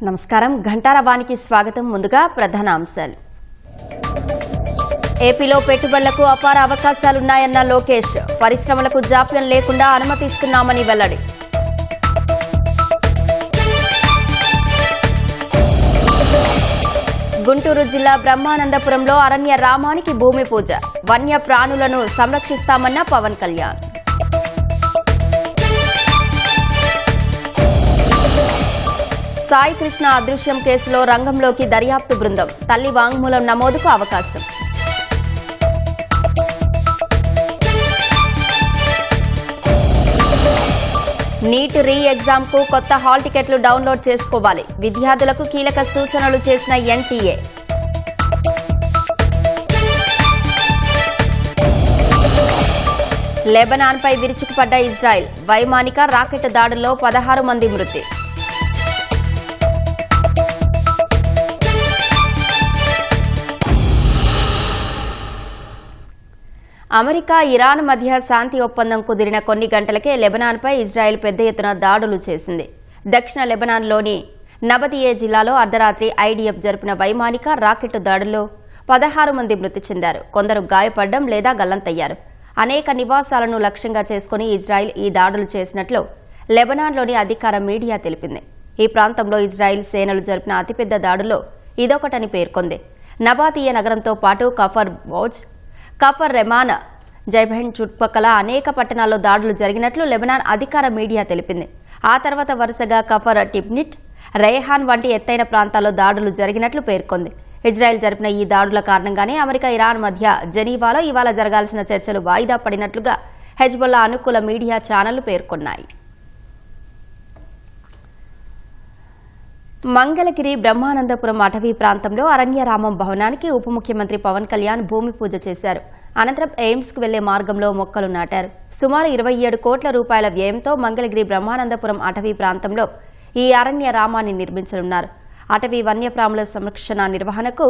నమస్కారం ఘంటారవానికి స్వాగతం. ముందుగా ప్రధాన అంశాలు. ఏపీలో పెట్టుబడులకు అపార అవకాశాలున్నాయన్న లోకేష్. పరిశ్రమలకు జాప్యం లేకుండా అనుమతిస్తున్నామని వెల్లడి. గుంటూరు జిల్లా బ్రహ్మానందపురంలో అరణ్య రామానికి భూమి పూజ. వన్య ప్రాణులను సంరక్షిస్తామన్న పవన్ కళ్యాణ్. సాయి కృష్ణ అదృశ్యం కేసులో రంగంలోకి దర్యాప్తు బృందం. తల్లి వాంగ్మూలం నమోదుకు అవకాశం. నీట్ రీ ఎగ్జామ్కు కొత్త హాల్ టికెట్లు డౌన్లోడ్ చేసుకోవాలి. విద్యార్థులకు కీలక సూచనలు చేసిన ఎన్టీఏ. లెబనాన్పై విరుచుకుపడ్డ ఇజ్రాయెల్. వైమానిక రాకెట్ దాడుల్లో 16 మంది మృతి. అమెరికా ఇరాన్ మధ్య శాంతి ఒప్పందం కుదిరిన కొన్ని గంటలకే లెబనాన్పై ఇజ్రాయెల్ పెద్ద ఎత్తున దాడులు చేసింది. దక్షిణ లెబనాన్లోని నబతియే జిల్లాలో అర్ధరాత్రి ఐడీఎఫ్ జరిపిన వైమానిక రాకెట్ దాడుల్లో 16 మంది మృతి చెందారు. కొందరు గాయపడడం లేదా గల్లంతయ్యారు. అనేక నివాసాలను లక్ష్యంగా చేసుకుని ఇజ్రాయెల్ ఈ దాడులు చేసినట్లు లెబనాన్లోని అధికార మీడియా తెలిపింది. ఈ ప్రాంతంలో ఇజ్రాయెల్ సేనలు జరిపిన అతిపెద్ద దాడుల్లో ఇదొకటని పేర్కొంది. నబాతియే నగరంతో పాటు కఫర్ రెమాన్, జైబెన్ చుట్టుపక్కల అనేక పట్టణాల్లో దాడులు జరిగినట్లు లెబనాన్ అధికార మీడియా తెలిపింది. ఆ తర్వాత వరుసగా కఫర్, టిబ్నిట్, రేహాన్ వంటి ఎత్తైన ప్రాంతాల్లో దాడులు జరిగినట్లు పేర్కొంది. ఇజ్రాయెల్ జరిపిన ఈ దాడుల కారణంగానే అమెరికా ఇరాన్ మధ్య జెనీవాలో ఇవాళ జరగాల్సిన చర్చలు వాయిదా పడినట్లుగా హెజ్బొల్లా అనుకూల మీడియా ఛానళ్లు పేర్కొన్నాయి. మంగళగిరి బ్రహ్మానందపురం అటవీ ప్రాంతంలో అరణ్యరామం భవనానికి ఉప ముఖ్యమంత్రి పవన్ కళ్యాణ్ భూమి పూజ చేశారు. అనంతరం ఎయిమ్స్కు వెళ్లే మార్గంలో మొక్కలు నాటారు. సుమారు 27 కోట్ల రూపాయల వ్యయంతో మంగళగిరి బ్రహ్మానందపురం అటవీ ప్రాంతంలో ఈ అరణ్యరామాన్ని నిర్మించనున్నారు. అటవీ వన్యప్రాణుల సంరక్షణ నిర్వహణకు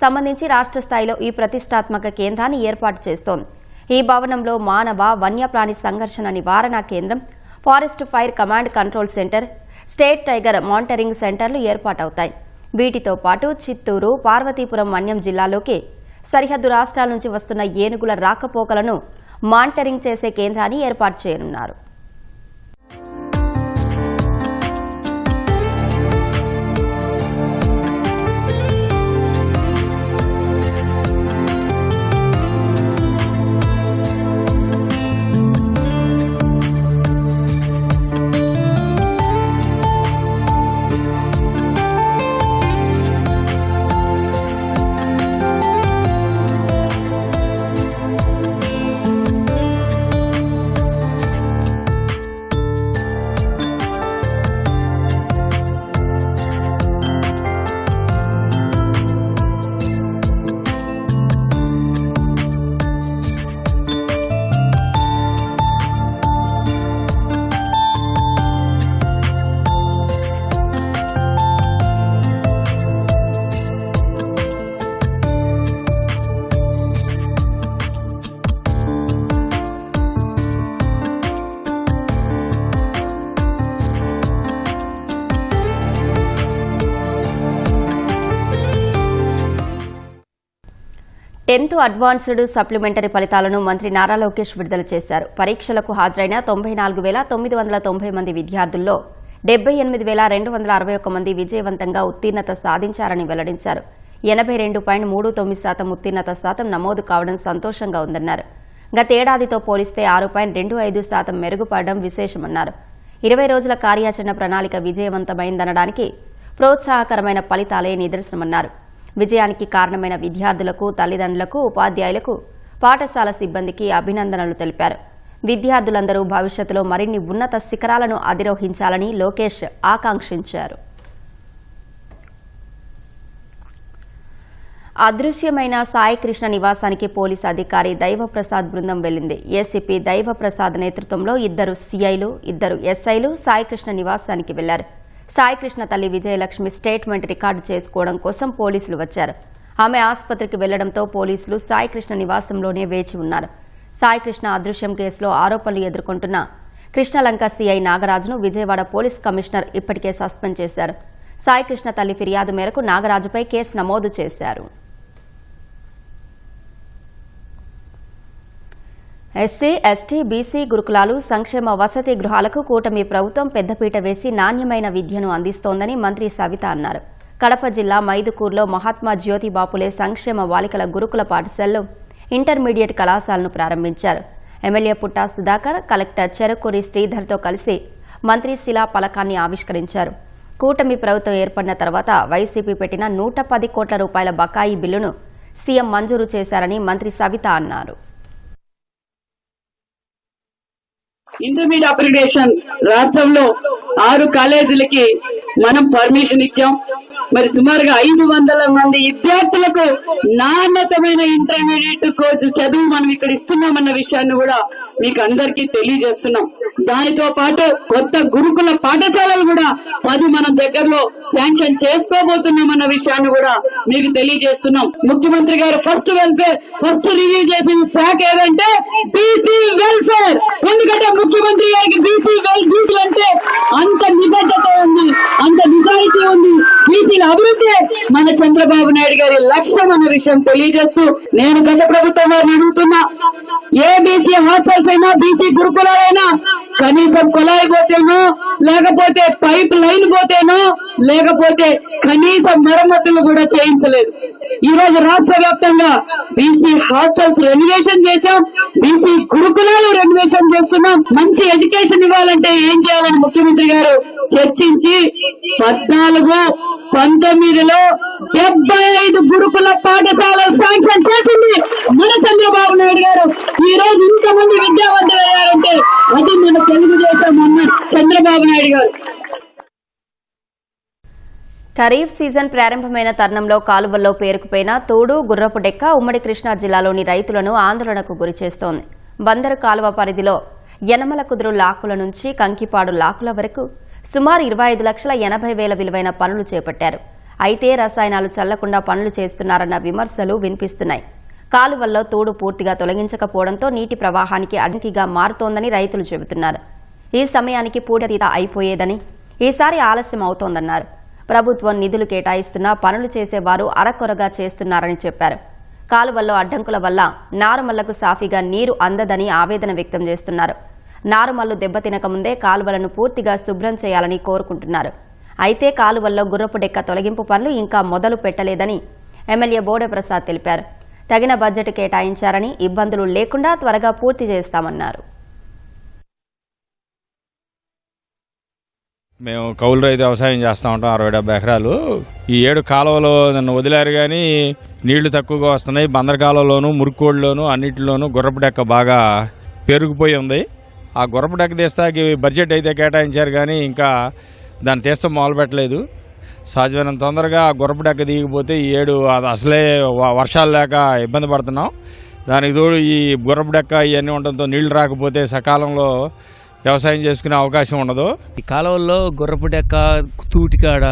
సంబంధించి రాష్ట్ర స్థాయిలో ఈ ప్రతిష్టాత్మక కేంద్రాన్ని ఏర్పాటు చేస్తోంది. ఈ భవనంలో మానవ వన్యప్రాణి సంఘర్షణ నివారణ కేంద్రం, forest fire command control centre, state tiger monitoring సెంటర్లు ఏర్పాటవుతాయి. వీటితో పాటు చిత్తూరు, పార్వతీపురం మన్యం జిల్లాలోకి సరిహద్దు రాష్ట్రాల నుంచి వస్తున్న ఏనుగుల రాకపోకలను మానిటరింగ్ చేసే కేంద్రాన్ని ఏర్పాటు చేయనున్నారు. టెన్త్ అడ్వాన్స్డ్ సప్లిమెంటరీ ఫలితాలను మంత్రి నారా లోకేష్ విడుదల చేశారు. పరీక్షలకు హాజరైన 94,990 మంది విద్యార్థుల్లో 78,261 మంది విజయవంతంగా ఉత్తీర్ణత సాధించారని వెల్లడించారు. 82.39% ఉత్తీర్ణత శాతం నమోదు కావడం సంతోషంగా ఉందన్నారు. గతేడాదితో పోలిస్తే 6.25% మెరుగుపడడం విశేషమన్నారు. 20 రోజుల కార్యాచరణ ప్రణాళిక విజయవంతమైందనడానికి ప్రోత్సాహకరమైన ఫలితాలే నిదర్శనమన్నారు. విజయానికి కారణమైన విద్యార్థులకు, తల్లిదండ్రులకు, ఉపాధ్యాయులకు, పాఠశాల సిబ్బందికి అభినందనలు తెలిపారు. విద్యార్థులందరూ భవిష్యత్తులో మరిన్ని ఉన్నత శిఖరాలను అధిరోహించాలని లోకేష్ ఆకాంక్షించారు. అదృశ్యమైన సాయి కృష్ణ నివాసానికి పోలీసు అధికారి దైవప్రసాద్ బృందం వెళ్లింది. ఏసీపీ దైవప్రసాద్ నేతృత్వంలో 2 సీఐలు, 2 ఎస్ఐలు సాయి కృష్ణ నివాసానికి వెళ్లారు. సాయి కృష్ణ తల్లి విజయలక్ష్మి స్టేట్మెంట్ రికార్డు చేసుకోవడం కోసం పోలీసులు వచ్చారు. ఆమె ఆసుపత్రికి వెళ్లడంతో పోలీసులు సాయి కృష్ణ నివాసంలోనే వేచి ఉన్నారు. సాయి కృష్ణ అదృశ్యం కేసులో ఆరోపణలు ఎదుర్కొంటున్న కృష్ణలంక సీఐ నాగరాజును విజయవాడ పోలీస్ కమిషనర్ ఇప్పటికే సస్పెండ్ చేశారు. సాయికృష్ణ తల్లి ఫిర్యాదు మేరకు నాగరాజుపై కేసు నమోదు చేశారు. ఎస్సీ, ఎస్టీ, బీసీ గురుకులాలు, సంక్షేమ వసతి గృహాలకు కూటమి ప్రభుత్వం పెద్దపీట వేసి నాణ్యమైన విద్యను అందిస్తోందని మంత్రి సవిత అన్నారు. కడప జిల్లా మైదుకూరులో మహాత్మా జ్యోతిబాపులే సంక్షేమ బాలికల గురుకుల పాఠశాలలో ఇంటర్మీడియట్ కళాశాలను ప్రారంభించారు. ఎమ్మెల్యే పుట్టా సుధాకర్, కలెక్టర్ చెరుకూరి శ్రీధర్తో కలిసి మంత్రి శిలా ఫలకాన్ని ఆవిష్కరించారు. కూటమి ప్రభుత్వం ఏర్పడిన తర్వాత వైసీపీ పెట్టిన 110 కోట్ల రూపాయల బకాయి బిల్లును సీఎం మంజూరు చేశారని మంత్రి సవిత అన్నారు. ఇంటర్మీడియట్ అప్గ్రేడేషన్ రాష్ట్రంలో 6 కాలేజీలకి మనం పర్మిషన్ ఇచ్చాం. మరి సుమారుగా 500 మంది విద్యార్థులకు నాణ్యతమైన ఇంటర్మీడియట్ కోర్సు చదువు మనం ఇక్కడ ఇస్తున్నామన్న విషయాన్ని కూడా మీకు అందరికీ తెలియజేస్తున్నాం. దానితో పాటు కొత్త గురుకుల పాఠశాలలు కూడా 10 మనం దగ్గరలో శాంక్షన్ చేసుకోబోతున్నామన్న విషయాన్ని కూడా మీకు తెలియజేస్తున్నాం. ముఖ్యమంత్రి గారు ఫస్ట్ రివ్యూ చేసిన శాఖ ఏదంటే బీసీ వెల్ఫేర్. ఎందుకంటే ముఖ్యమంత్రి గారికి బీసీలు అంటే అంత నిబద్ధత ఉంది, అంత నిజాయితీ ఉంది. బీసీల అభివృద్ధి మన చంద్రబాబు నాయుడు గారి లక్ష్యం అన్న విషయం తెలియజేస్తూ నేను గత ప్రభుత్వం వారిని అడుగుతున్నా, ఏ బీసీ హాస్టల్స్ అయినా, బీసీ గురుకులాలైనా కనీసం కుళాయి పోతేనో, లేకపోతే పైప్ లైన్ పోతేనో, లేకపోతే కనీసం మరమ్మతులు కూడా చేయించలేదు. ఈ రోజు రాష్ట్ర వ్యాప్తంగా బీసీ హాస్టల్స్ రెనోవేషన్ చేశాం, బీసీ గురుకులాలు రెనోవేషన్ చేస్తున్నాం. మంచి ఎడ్యుకేషన్ ఇవ్వాలంటే ఏం చేయాలని ముఖ్యమంత్రి గారు చర్చించి 14-19లో 75 గురుకుల పాఠశాలలు శాంక్షన్ చేసింది మన చంద్రబాబు నాయుడు గారు. ఈ రోజు ఇంతమంది విద్యావంతులు అయ్యారంటే అది మన తెలుగుదేశం అన్న చంద్రబాబు నాయుడు గారు. ఖరీఫ్ సీజన్ ప్రారంభమైన తరుణంలో కాలువల్లో పేరుకుపోయిన తూడు, గుర్రపు డెక్క ఉమ్మడి కృష్ణా జిల్లాలోని రైతులను ఆందోళనకు గురిచేస్తోంది. బందరు కాలువ పరిధిలో యనమల కుదురు లాకుల నుంచి కంకిపాడు లాకుల వరకు సుమారు 25,80,000 విలువైన పనులు చేపట్టారు. అయితే రసాయనాలు చల్లకుండా పనులు చేస్తున్నారన్న విమర్శలు వినిపిస్తున్నాయి. కాలువల్లో తూడు పూర్తిగా తొలగించకపోవడంతో నీటి ప్రవాహానికి అడ్డంకిగా మారుతోందని రైతులు చెబుతున్నారు. ఈ సమయానికి పూడితీత అయిపోయేదని, ఈసారి ఆలస్యం అవుతోందన్నారు. ప్రభుత్వం నిధులు కేటాయిస్తున్నా పనులు చేసేవారు అరకొరగా చేస్తున్నారని చెప్పారు. కాలువల్లో అడ్డంకుల వల్ల నారుమల్లకు సాఫీగా నీరు అందదని ఆవేదన వ్యక్తం చేస్తున్నారు. నారుమల్లు దెబ్బతినకముందే కాలువలను పూర్తిగా శుభ్రం చేయాలని కోరుకుంటున్నారు. అయితే కాలువల్లో గుర్రపు డెక్క తొలగింపు పనులు ఇంకా మొదలు పెట్టలేదని ఎమ్మెల్యే బోడెప్రసాద్ తెలిపారు. తగిన బడ్జెట్ కేటాయించారని, ఇబ్బందులు లేకుండా త్వరగా పూర్తి చేస్తామన్నారు. మేము కౌలు రైతు వ్యవసాయం చేస్తూ ఉంటాం 60-70 ఎకరాలు. ఈ 7 కాలువలు నన్ను వదిలారు కానీ నీళ్లు తక్కువగా వస్తున్నాయి. బందర్ కాలువలోను, మురుక్కోడులోను అన్నింటిలోనూ గుర్రపు డెక్క బాగా పెరిగిపోయి ఉంది. ఆ గుర్రపు డెక్క తీస్తాకి బడ్జెట్ అయితే కేటాయించారు కానీ ఇంకా దాన్ని తీస్తాం మొదలు పెట్టలేదు. సహజమైన తొందరగా ఆ గుర్రపు డెక్క దిగిపోతే ఈ 7 అసలే వర్షాలు లేక ఇబ్బంది పడుతున్నాం. దానికి తోడు ఈ గుర్రపు డెక్క ఇవన్నీ ఉండడంతో నీళ్లు రాకపోతే సకాలంలో వ్యవసాయం చేసుకునే అవకాశం ఉండదు. ఈ కాలువల్లో గుర్రపు డెక్క, తూటికాడ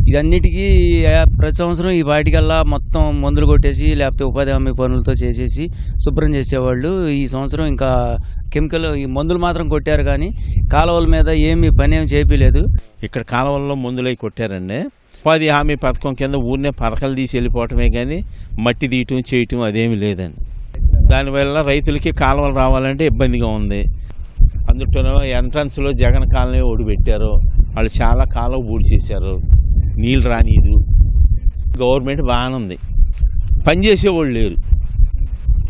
ఇదన్నిటికీ ప్రతి సంవత్సరం ఈ వాటికల్లా మొత్తం మందులు కొట్టేసి లేకపోతే ఉపాధి హామీ పనులతో చేసేసి శుభ్రం చేసేవాళ్ళు. ఈ సంవత్సరం ఇంకా కెమికల్ ఈ మందులు మాత్రం కొట్టారు కానీ కాలువల మీద ఏమీ పని ఏమి చేయలేదు. ఇక్కడ కాలువల్లో మందులు అవి కొట్టారండి. ఉపాధి హామీ పథకం కింద ఊరినే పరకలు తీసి వెళ్ళిపోవటమే కానీ మట్టి తీయటం చేయటం అదేమీ లేదండి. దానివల్ల రైతులకి కాలువలు రావాలంటే ఇబ్బందిగా ఉంది. అందులో ఎంట్రన్స్లో జగన్ కాలనీ ఓడి పెట్టారు. వాళ్ళు చాలా కాలువ పూడ్చేశారు, నీళ్ళు రానీరు. గవర్నమెంట్ బాగానే ఉంది, పనిచేసేవాళ్ళు లేరు.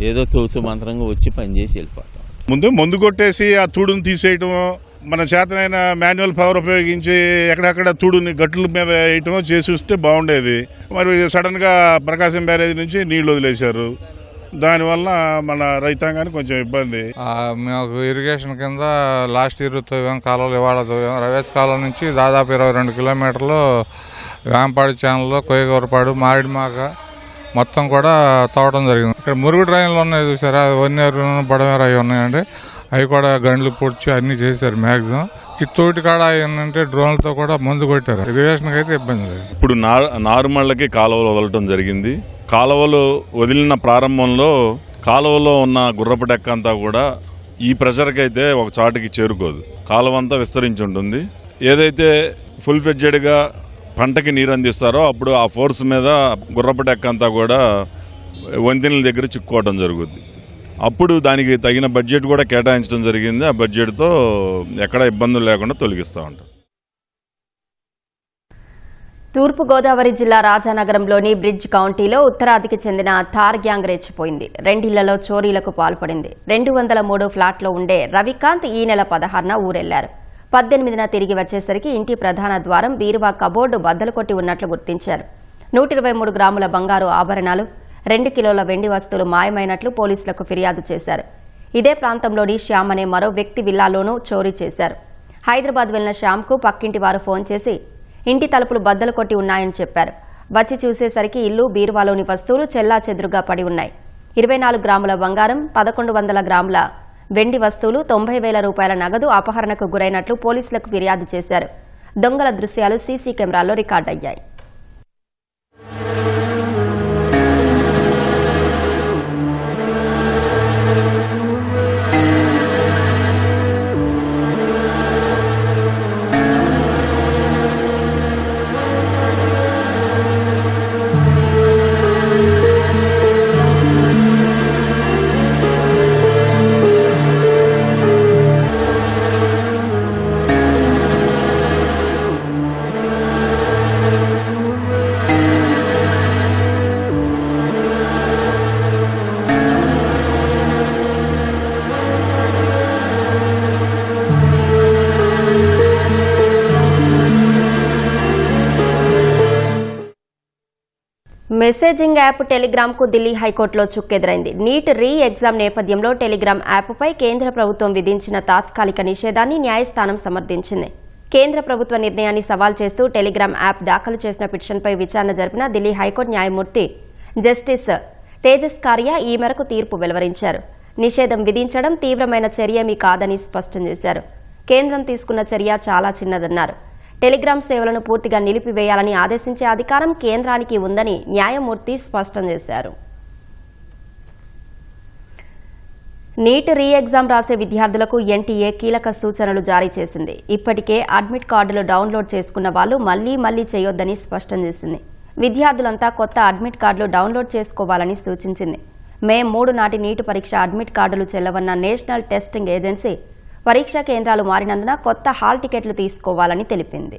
ఏదో తోచు మంత్రంగా వచ్చి పనిచేసి వెళ్ళిపోతాం. మందు కొట్టేసి ఆ తూడుని తీసేయటం, మన చేతనైన మాన్యువల్ పవర్ ఉపయోగించి ఎక్కడెక్కడ తూడుని గట్ల మీద వేయటమో చేసి వస్తే బాగుండేది. మరి సడన్గా ప్రకాశం బ్యారేజ్ నుంచి నీళ్లు వదిలేశారు. దానివల్ల మన రైతాంగానికి కొంచెం ఇబ్బంది. మాకు ఇరిగేషన్ కింద లాస్ట్ ఇయర్ తవ్వాం కాలువలు, ఇవాళ తవ్వాం. రవేస్ కాలువ నుంచి దాదాపు 22 కిలోమీటర్లు వేంపాడు ఛానల్లో, కొయ్యగూరపాడు, మారిడిమాక మొత్తం కూడా తవ్వడం జరిగింది. ఇక్కడ మురుగు డ్రైన్లు ఉన్నాయి చూసారా, వన్నేరు, బడమేరు అవి ఉన్నాయండి. అవి కూడా గండ్లు పూడ్చి అన్ని చేశారు మ్యాక్సిమం. ఈ తోటి కాడ ఏంటంటే డ్రోన్లతో కూడా మందు కొట్టారు. ఇరిగేషన్కి అయితే ఇబ్బంది లేదు. ఇప్పుడు నారుమళ్ళకి కాలువలు వదలటం జరిగింది. కాలువలు వదిలిన ప్రారంభంలో కాలువలో ఉన్న గుర్రపు డెక్క అంతా కూడా ఈ ప్రెషర్కి అయితే ఒక చాటుకి చేరుకోదు. కాలువ అంతా విస్తరించి ఉంటుంది. ఏదైతే ఫుల్ ఫ్లెడ్జెడ్గా పంటకి నీరు అందిస్తారో అప్పుడు ఆ ఫోర్స్ మీద గుర్రపు డెక్క అంతా కూడా వంతెనల దగ్గర చిక్కుకోవడం జరుగుద్ది. అప్పుడు దానికి తగిన బడ్జెట్ కూడా కేటాయించడం జరిగింది. ఆ బడ్జెట్తో ఎక్కడ ఇబ్బందులు లేకుండా తొలగిస్తూ ఉంటాం. తూర్పుగోదావరి జిల్లా రాజానగరంలోని బ్రిడ్జ్ కౌంటీలో ఉత్తరాదికి చెందిన థార్ గ్యాంగ్ రెచ్చిపోయింది. 2 ఇళ్లలో చోరీలకు పాల్పడింది. 203 ఫ్లాట్లో ఉండే రవికాంత్ ఈ నెల 16న ఊరెళ్లారు. 18న తిరిగి వచ్చేసరికి ఇంటి ప్రధాన ద్వారం బీరువా కబోర్డు బద్దలు కొట్టి ఉన్నట్లు గుర్తించారు. 123 గ్రాముల బంగారు ఆభరణాలు, 2 కిలోల వెండి వస్తువులు మాయమైనట్లు పోలీసులకు ఫిర్యాదు చేశారు. ఇదే ప్రాంతంలోని శ్యామ్ అనే మరో వ్యక్తి విల్లాలోనూ చోరీ చేశారు. హైదరాబాద్ వెళ్లిన శ్యామ్కు పక్కింటి వారు ఫోన్ చేసి ఇంటి తలుపులు బద్దలు కొట్టి ఉన్నాయని చెప్పారు. వచ్చి చూసేసరికి ఇల్లు, బీరువాలోని వస్తువులు చెల్లాచెదురుగా పడి ఉన్నాయి. 24 గ్రాముల బంగారం, 1100 గ్రాముల వెండి వస్తువులు, 90,000 రూపాయల నగదు అపహరణకు గురైనట్లు పోలీసులకు ఫిర్యాదు చేశారు. దొంగల దృశ్యాలు సీసీ కెమెరాల్లో రికార్డయ్యాయి. మెసేజింగ్ యాప్ టెలిగ్రామ్కు ఢిల్లీ హైకోర్టులో చుక్కెదురైంది. నీట్ రీ ఎగ్జామ్ నేపథ్యంలో టెలిగ్రామ్ యాప్పై కేంద్ర ప్రభుత్వం విధించిన తాత్కాలిక నిషేధాన్ని న్యాయస్థానం సమర్థించింది. కేంద్ర ప్రభుత్వ నిర్ణయాన్ని సవాల్ చేస్తూ టెలిగ్రామ్ యాప్ దాఖలు చేసిన పిటిషన్పై విచారణ జరిపిన ఢిల్లీ హైకోర్టు న్యాయమూర్తి జస్టిస్ తేజస్ కారియా ఈ మేరకు తీర్పు వెలువరించారు. నిషేధం విధించడం తీవ్రమైన చర్యేమీ కాదని స్పష్టం చేశారు. కేంద్రం తీసుకున్న చర్య చాలా చిన్నదన్నారు. టెలిగ్రామ్ సేవలను పూర్తిగా నిలిపివేయాలని ఆదేశించే అధికారం కేంద్రానికి ఉందని న్యాయమూర్తి స్పష్టం చేశారు. నీట్ రీ ఎగ్జామ్ రాసే విద్యార్థులకు ఎన్టీఏ కీలక సూచనలు జారీ చేసింది. ఇప్పటికే అడ్మిట్ కార్డులు డౌన్లోడ్ చేసుకున్న వాళ్లు మళ్లీ చేయొద్దని స్పష్టం చేసింది. విద్యార్థులంతా కొత్త అడ్మిట్ కార్డులు డౌన్లోడ్ చేసుకోవాలని సూచించింది. మే 3 నాటి నీట్ పరీక్ష అడ్మిట్ కార్డులు చెల్లవన్న నేషనల్ టెస్టింగ్ ఏజెన్సీ పరీక్షా కేంద్రాలు మారినందున కొత్త హాల్ టికెట్లు తీసుకోవాలని తెలిపింది.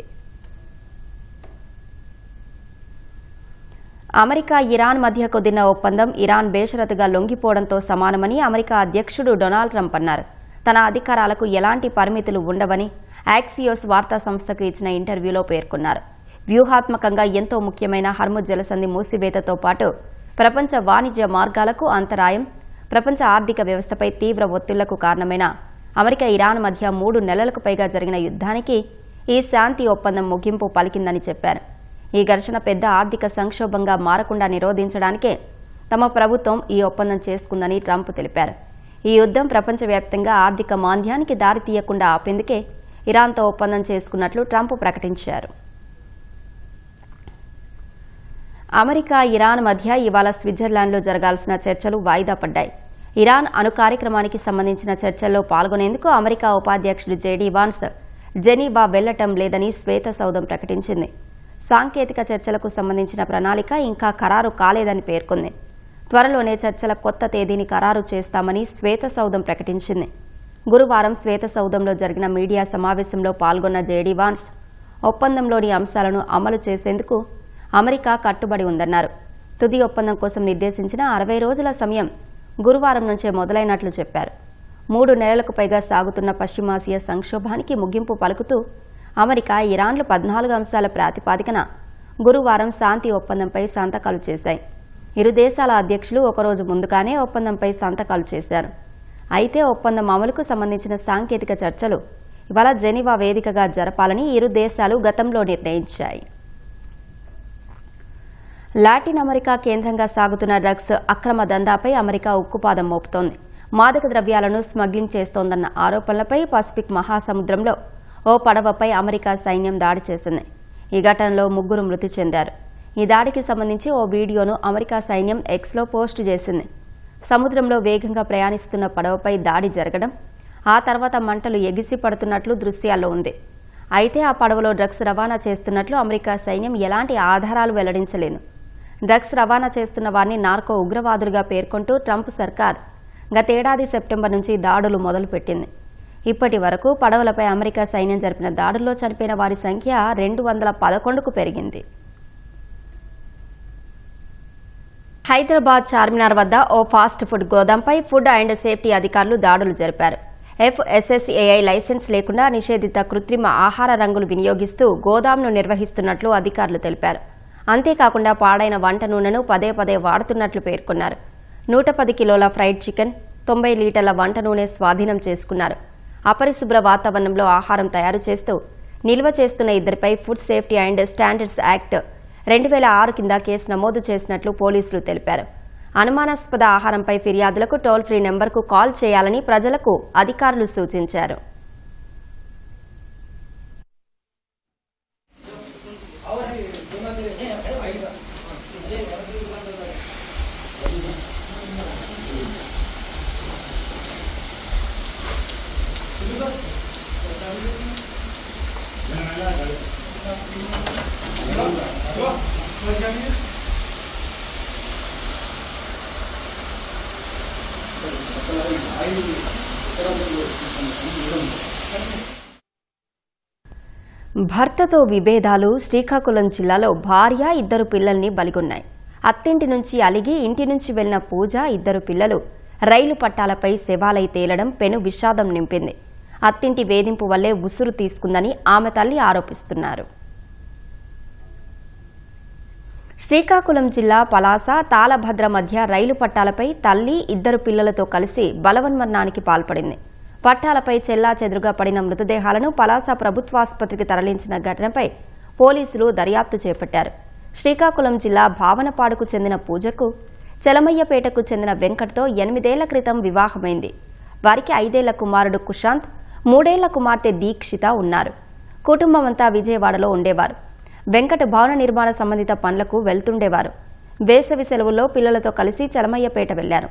అమెరికా ఇరాన్ మధ్య కుదిరిన ఒప్పందం ఇరాన్ బేషరతుగా లొంగిపోవడంతో సమానమని అమెరికా అధ్యక్షుడు డొనాల్డ్ ట్రంప్ అన్నారు. తన అధికారాలకు ఎలాంటి పరిమితులు ఉండవని యాక్సియోస్ వార్తా సంస్థకు ఇచ్చిన ఇంటర్వ్యూలో పేర్కొన్నారు. వ్యూహాత్మకంగా ఎంతో ముఖ్యమైన హర్ముజ్ జలసంధి మూసివేతతో పాటు ప్రపంచ వాణిజ్య మార్గాలకు అంతరాయం, ప్రపంచ ఆర్థిక వ్యవస్థపై తీవ్ర ఒత్తిళ్లకు కారణమైన అమెరికా ఇరాన్ మధ్య 3 నెలలకు పైగా జరిగిన యుద్ధానికి ఈ శాంతి ఒప్పందం ముగింపు పలికిందని చెప్పారు. ఈ ఘర్షణ పెద్ద ఆర్థిక సంక్షోభంగా మారకుండా నిరోధించడానికే తమ ప్రభుత్వం ఈ ఒప్పందం చేసుకుందని ట్రంప్ తెలిపారు. ఈ యుద్ధం ప్రపంచవ్యాప్తంగా ఆర్థిక మాంద్యానికి దారితీయకుండా ఆపేందుకే ఇరాన్తో ఒప్పందం చేసుకున్నట్లు ట్రంప్ ప్రకటించారు. అమెరికా ఇరాన్ మధ్య ఇవాళ స్విట్జర్లాండ్లో జరగాల్సిన చర్చలు వాయిదా పడ్డాయి. ఇరాన్ అణు కార్యక్రమానికి సంబంధించిన చర్చల్లో పాల్గొనేందుకు అమెరికా ఉపాధ్యక్షుడు జేడీ వాన్స్ జెనీవా వెళ్లటం లేదని శ్వేతసౌధం ప్రకటించింది. సాంకేతిక చర్చలకు సంబంధించిన ప్రణాళిక ఇంకా ఖరారు కాలేదని పేర్కొంది. త్వరలోనే చర్చల కొత్త తేదీని ఖరారు చేస్తామని శ్వేతసౌధం ప్రకటించింది. గురువారం శ్వేతసౌధంలో జరిగిన మీడియా సమావేశంలో పాల్గొన్న జేడీ వాన్స్ ఒప్పందంలోని అంశాలను అమలు చేసేందుకు అమెరికా కట్టుబడి ఉందన్నారు. తుది ఒప్పందం కోసం నిర్దేశించిన 60 రోజుల సమయం గురువారం నుంచే మొదలైనట్లు చెప్పారు. 3 నెలలకు పైగా సాగుతున్న పశ్చిమాసియా సంక్షోభానికి ముగింపు పలుకుతూ అమెరికా, ఇరాన్లు 14 అంశాల ప్రాతిపాదికన గురువారం శాంతి ఒప్పందంపై సంతకాలు చేశాయి. ఇరు దేశాల అధ్యక్షులు ఒకరోజు ముందుగానే ఒప్పందంపై సంతకాలు చేశారు. అయితే ఒప్పందం అమలుకు సంబంధించిన సాంకేతిక చర్చలు ఇవాళ జెనీవా వేదికగా జరపాలని ఇరు దేశాలు గతంలో నిర్ణయించాయి. లాటిన్ అమెరికా కేంద్రంగా సాగుతున్న డ్రగ్స్ అక్రమ దందాపై అమెరికా ఉక్కుపాదం మోపుతోంది. మాదక ద్రవ్యాలను స్మగ్లింగ్ చేస్తోందన్న ఆరోపణలపై పసిఫిక్ మహాసముద్రంలో ఓ పడవపై అమెరికా సైన్యం దాడి చేసింది. ఈ ఘటనలో 3 మృతి చెందారు. ఈ దాడికి సంబంధించి ఓ వీడియోను అమెరికా సైన్యం ఎక్స్లో పోస్టు చేసింది. సముద్రంలో వేగంగా ప్రయాణిస్తున్న పడవపై దాడి జరగడం, ఆ తర్వాత మంటలు ఎగిసి పడుతున్నట్లు దృశ్యాల్లో ఉంది. అయితే ఆ పడవలో డ్రగ్స్ రవాణా చేస్తున్నట్లు అమెరికా సైన్యం ఎలాంటి ఆధారాలు వెల్లడించలేదు. డ్రగ్స్ రవాణా చేస్తున్న వారిని నార్కో ఉగ్రవాదులుగా పేర్కొంటూ ట్రంప్ సర్కార్ గతేడాది సెప్టెంబర్ నుంచి దాడులు మొదలుపెట్టింది. ఇప్పటి వరకు పడవలపై అమెరికా సైన్యం జరిపిన దాడుల్లో చనిపోయిన వారి సంఖ్య 211కు పెరిగింది. హైదరాబాద్ చార్మినార్ వద్ద ఓ ఫాస్ట్ ఫుడ్ గోదాంపై ఫుడ్ అండ్ సేఫ్టీ అధికారులు దాడులు జరిపారు. FSSAI లైసెన్స్ లేకుండా నిషేధిత కృత్రిమ ఆహార రంగులు వినియోగిస్తూ గోదాంను నిర్వహిస్తున్నట్లు అధికారులు తెలిపారు. అంతేకాకుండా పాడైన వంట నూనెను పదే పదే వాడుతున్నట్లు పేర్కొన్నారు. 110 కిలోల ఫ్రైడ్ చికెన్, 90 లీటర్ల వంట నూనె స్వాధీనం చేసుకున్నారు. అపరిశుభ్ర వాతావరణంలో ఆహారం తయారు చేస్తూ నిల్వ చేస్తున్న ఇద్దరిపై food safety and standards act 2006 కింద కేసు నమోదు చేసినట్లు పోలీసులు తెలిపారు. అనుమానాస్పద ఆహారంపై ఫిర్యాదులకు టోల్ ఫ్రీ నెంబర్కు కాల్ చేయాలని ప్రజలకు అధికారులు సూచించారు. భర్తతో విభేదాలు. శ్రీకాకుళం జిల్లాలో భార్య, 2 పిల్లల్ని బలిగొన్నాయి. అత్తింటి నుంచి అలిగి ఇంటి నుంచి వెళ్లిన పూజ, 2 పిల్లలు రైలు పట్టాలపై శవాలై తేలడం పెను విషాదం నింపింది. అత్తింటి వేధింపు వల్లే ఉసురు తీసుకుందని ఆమె తల్లి ఆరోపిస్తున్నారు. శ్రీకాకుళం జిల్లా పలాస, తాళభద్ర మధ్య రైలు పట్టాలపై తల్లి, 2 పిల్లలతో కలిసి బలవన్మరణానికి పాల్పడింది. పట్టాలపై చెల్లాచెదురుగా పడిన మృతదేహాలను పలాస ప్రభుత్వాసుపత్రికి తరలించిన ఘటనపై పోలీసులు దర్యాప్తు చేపట్టారు. శ్రీకాకుళం జిల్లా భావనపాడుకు చెందిన పూజకు చెలమయ్యపేటకు చెందిన వెంకట్తో 8 ఏళ్ల క్రితం వివాహమైంది. వారికి 5 ఏళ్ల కుమారుడు కుశాంత్, 3 ఏళ్ల కుమార్తె దీక్షిత ఉన్నారు. కుటుంబమంతా విజయవాడలో ఉండేవారు. వెంకట్ భవన నిర్మాణ సంబంధిత పనులకు వెళ్తుండేవారు. వేసవి సెలవుల్లో పిల్లలతో కలిసి చలమయ్యపేట వెళ్లారు.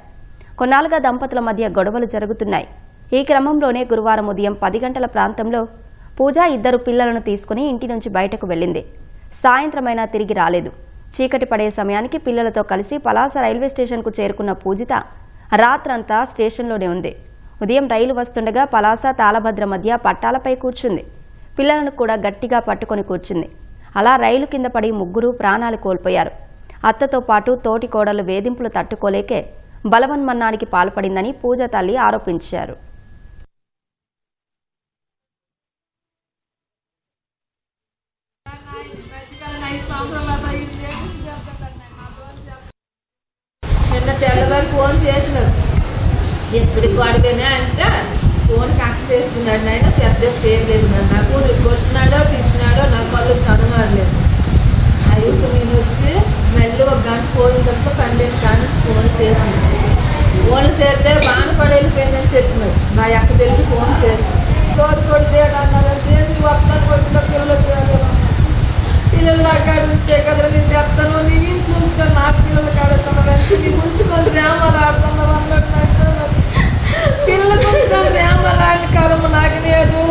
కొన్నాళ్లుగా దంపతుల మధ్య గొడవలు జరుగుతున్నాయి. ఈ క్రమంలోనే గురువారం ఉదయం 10 గంటల ప్రాంతంలో పూజ 2 పిల్లలను తీసుకుని ఇంటి నుంచి బయటకు వెళ్లింది. సాయంత్రమైనా తిరిగి రాలేదు. చీకటి పడే సమయానికి పిల్లలతో కలిసి పలాస రైల్వే స్టేషన్కు చేరుకున్న పూజిత రాత్రంతా స్టేషన్లోనే ఉంది. ఉదయం రైలు వస్తుండగా పలాస, తాళభద్ర మధ్య పట్టాలపై కూర్చుంది. పిల్లలను కూడా గట్టిగా పట్టుకొని కూర్చుంది. అలా రైలు కింద పడి 3 ప్రాణాలు కోల్పోయారు. అత్తతో పాటు తోటి కోడళ్లు వేధింపులు తట్టుకోలేకే బలవన్మరణానికి పాల్పడిందని పూజ తల్లి ఆరోపించారు. నిన్న తెల్లవారు ఫోన్ చేసినారు. ఎప్పటికి గొడవేనా అంటే ఫోన్ కట్ చేస్తున్నాడు. నాయన పెద్ద స్టేజ్ లేదు. నా కూతురు కొట్టినాడో తిట్టినాడో నా కళ్ళు కనమాడలేదు. అయితే నేను వచ్చి మళ్ళీ 1 గంట ఫోన్ తప్ప 12 కానించి ఫోన్ చేసినాడు. ఫోన్ చేస్తే బాధపడి వెళ్ళిపోయిందని చెప్పినాడు. నా అక్క తెలిసి ఫోన్ చేస్తాను. తోడు కొడితే అన్నారంటే వస్తాను వచ్చిన పిల్లలు పిల్లలు నాకు ఉంటే కదా నేను చెప్తాను. నీ ఇంట్లో ఉంచుకొని నాకు పిల్లలు కాడుతున్నావు, నీ ఉంచుకొని రేమలు ఆడుతున్నావు అన్నట్టు పిల్లలకు ఉంచుకొని రేమలు ఆడిన కాలం నాకు లేదు.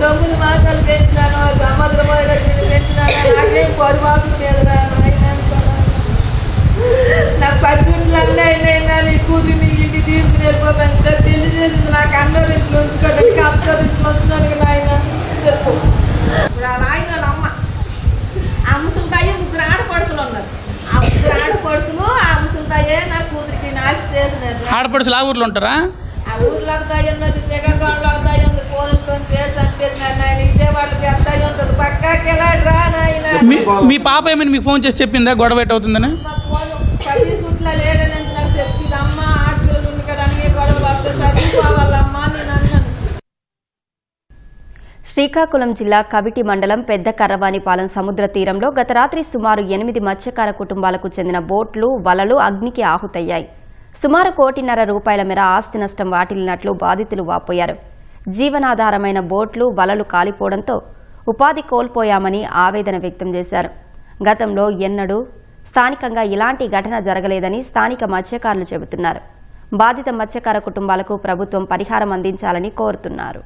9 మాసాలు పెంచినాను, సముద్రం పెంచినాను, నాకేం పరివాసం లేదు. నాకు 10 గుంటలు అన్నీ అయినా నీ కూతురు నీ ఇంటికి తీసుకుని వెళ్ళిపోమంటే పెళ్లి చేసింది నాకు అందరు ఇంట్లో ఉంచుకోవడానికి, అందరు ఇంట్లో ఉంచడానికి నాయన చెప్పు. ఇప్పుడు ఆ నాయన ఆ ముసలితాయ 3 ఆడపడుచులు ఉన్నారు. ఆ 3 ఆడపడుచులు ఆ ముసలితాయే నా కూతురికి నాశనం చేసినారు. ఆడపడుచులు ఆ ఊర్లో ఉంటారా? ఆ ఊర్లో ఒక దాయి ఉన్నది, శ్రీకాకుళంలో ఒక దాయి ఉంది. ఫోన్లతో చేసి అనిపించినారు నాయన. ఇదే వాళ్ళు పెద్ద ఉంటుంది పక్కాకి వెళ్ళాడు రా నాయన. మీ పాప ఏమైనా మీకు ఫోన్ చేసి చెప్పిందా గొడవ ఎట్ అవుతుందని? మా ఫోన్ సర్వీసుట్లో లేదని నాకు చెప్పింది. అమ్మ ఆడపిల్లలు ఉంది కదా అని గొడవ వస్తే చదువుకోవాలమ్మా నేను అన్నాను. శ్రీకాకుళం జిల్లా కవిటి మండలం పెద్ద కర్రవానిపాలెం సముద్ర తీరంలో గత రాత్రి సుమారు 8 మత్స్యకార కుటుంబాలకు చెందిన బోట్లు, వలలు అగ్నికి ఆహుతయ్యాయి. సుమారు 1.5 కోట్ల మేర ఆస్తి నష్టం వాటిల్లినట్లు బాధితులు వాపోయారు. జీవనాధారమైన బోట్లు, వలలు కాలిపోవడంతో ఉపాధి కోల్పోయామని ఆవేదన వ్యక్తం చేశారు. గతంలో ఎన్నడూ స్థానికంగా ఇలాంటి ఘటన జరగలేదని స్థానిక మత్స్యకారులు చెబుతున్నారు. బాధిత మత్స్యకార కుటుంబాలకు ప్రభుత్వం పరిహారం అందించాలని కోరుతున్నారు.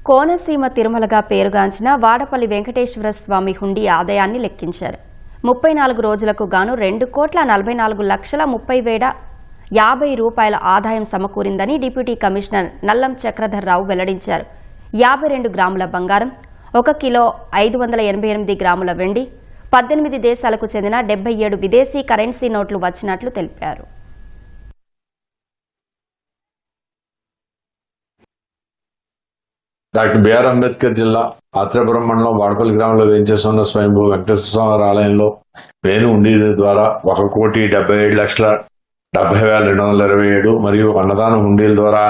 కోనసీమ తిరుమలగా పేరుగాంచిన వాడపల్లి వెంకటేశ్వర స్వామి హుండీ ఆదాయాన్ని లెక్కించారు. 34 రోజులకు గాను 2,44,30,50 రూపాయల ఆదాయం సమకూరిందని డిప్యూటీ కమిషనర్ నల్లం చక్రధర్రావు వెల్లడించారు. 52 గ్రాముల బంగారం, 1 కిలో 588 గ్రాముల వెండి, 18 దేశాలకు చెందిన 77 విదేశీ కరెన్సీ నోట్లు వచ్చినట్లు తెలిపారు. డాక్టర్ బిఆర్ అంబేద్కర్ జిల్లా ఆత్రేయపురం మండలం వాడపల్లి గ్రామంలో వేంచేస్తున్న స్వయంభూ వెంకటేశ్వర స్వామి ఆలయంలో వేణు హుండీ ద్వారా 1,77,70,227 మరియు అన్నదాన హుండీల ద్వారా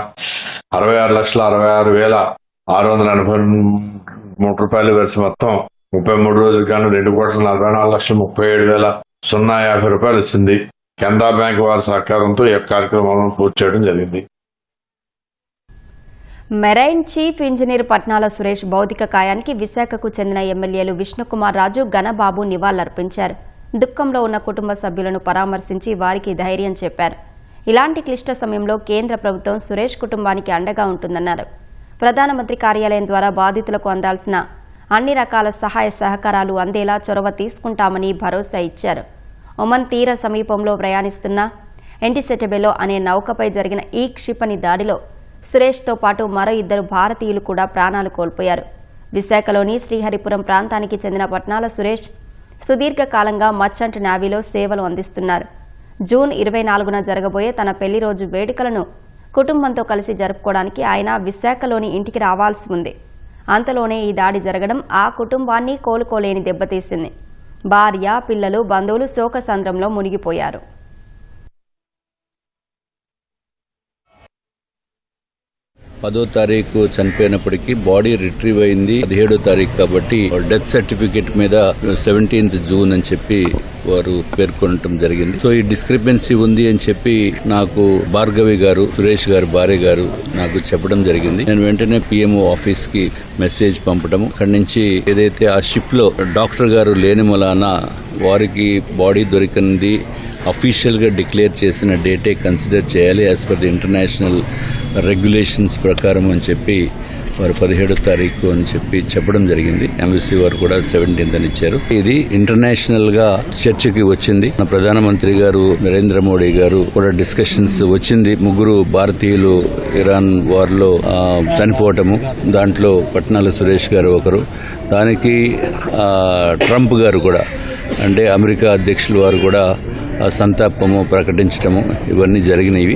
66,66,683 రూపాయలు వేసి మొత్తం 33 రోజులు గాను 2,44,37,050 రూపాయలు వచ్చింది. కెనరా బ్యాంక్ వారి సహకారంతో ఈ కార్యక్రమాలను పూర్తి చేయడం జరిగింది. మెరైన్ చీఫ్ ఇంజనీర్ పట్నాల సురేష్ భౌతిక కాయానికి విశాఖకు చెందిన ఎమ్మెల్యేలు విష్ణుకుమార్ రాజు, గణబాబు నివాళులర్పించారు. దుఃఖంలో ఉన్న కుటుంబ సభ్యులను పరామర్శించి వారికి ధైర్యం చెప్పారు. ఇలాంటి క్లిష్ట సమయంలో కేంద్ర ప్రభుత్వం సురేష్ కుటుంబానికి అండగా ఉంటుందన్నారు. ప్రధానమంత్రి కార్యాలయం ద్వారా బాధితులకు అందాల్సిన అన్ని రకాల సహాయ సహకారాలు అందేలా చొరవ తీసుకుంటామని భరోసా ఇచ్చారు. ఒమన్ తీర సమీపంలో ప్రయాణిస్తున్న ఎంటిసెటబెలో అనే నౌకపై జరిగిన ఈ క్షిపణి దాడిలో సురేష్తో పాటు మరో 2 భారతీయులు కూడా ప్రాణాలు కోల్పోయారు. విశాఖలోని శ్రీహరిపురం ప్రాంతానికి చెందిన పట్నాల సురేష్ సుదీర్ఘకాలంగా మర్చెంట్ నేవీలో సేవలు అందిస్తున్నారు. జూన్ 24న జరగబోయే తన పెళ్లి రోజు వేడుకలను కుటుంబంతో కలిసి జరుపుకోవడానికి ఆయన విశాఖలోని ఇంటికి రావాల్సి ఉంది. అంతలోనే ఈ దాడి జరగడం ఆ కుటుంబాన్ని కోలుకోలేని దెబ్బతీసింది. భార్య, పిల్లలు, బంధువులు శోకసంద్రంలో మునిగిపోయారు. పదో తారీఖు చనిపోయినప్పటికీ బాడీ రిట్రీవ్ అయింది 17వ తారీఖు కాబట్టి డెత్ సర్టిఫికేట్ మీద 17th జూన్ అని చెప్పి వారు పేర్కొనటం జరిగింది. సో ఈ డిస్క్రిపెన్సీ ఉంది అని చెప్పి నాకు భార్గవి గారు, సురేష్ గారు భార్య గారు నాకు చెప్పడం జరిగింది. నేను వెంటనే పిఎంఓ ఆఫీస్ కి మెసేజ్ పంపడం, అక్కడి నుంచి ఏదైతే ఆ షిప్ లో డాక్టర్ గారు లేని మూలాన వారికి బాడీ దొరికింది అఫీషియల్ గా డిక్లేర్ చేసిన డేటే కన్సిడర్ చేయాలి as per the international regulations ప్రకారం అని చెప్పి వారు 17వ తారీఖు అని చెప్పి చెప్పడం జరిగింది. ఎంబసీ వారు కూడా 17th అని ఇచ్చారు. ఇది ఇంటర్నేషనల్ గా చర్చకి వచ్చింది. ప్రధానమంత్రి గారు నరేంద్ర మోడీ గారు కూడా డిస్కషన్స్ వచ్చింది. 3 భారతీయులు ఇరాన్ వార్ లో చనిపోవటము, దాంట్లో పట్నాల సురేష్ గారు ఒకరు. దానికి ట్రంప్ గారు కూడా అంటే అమెరికా అధ్యక్షులు వారు కూడా సంతాపము ప్రకటించటము ఇవన్నీ జరిగినవి.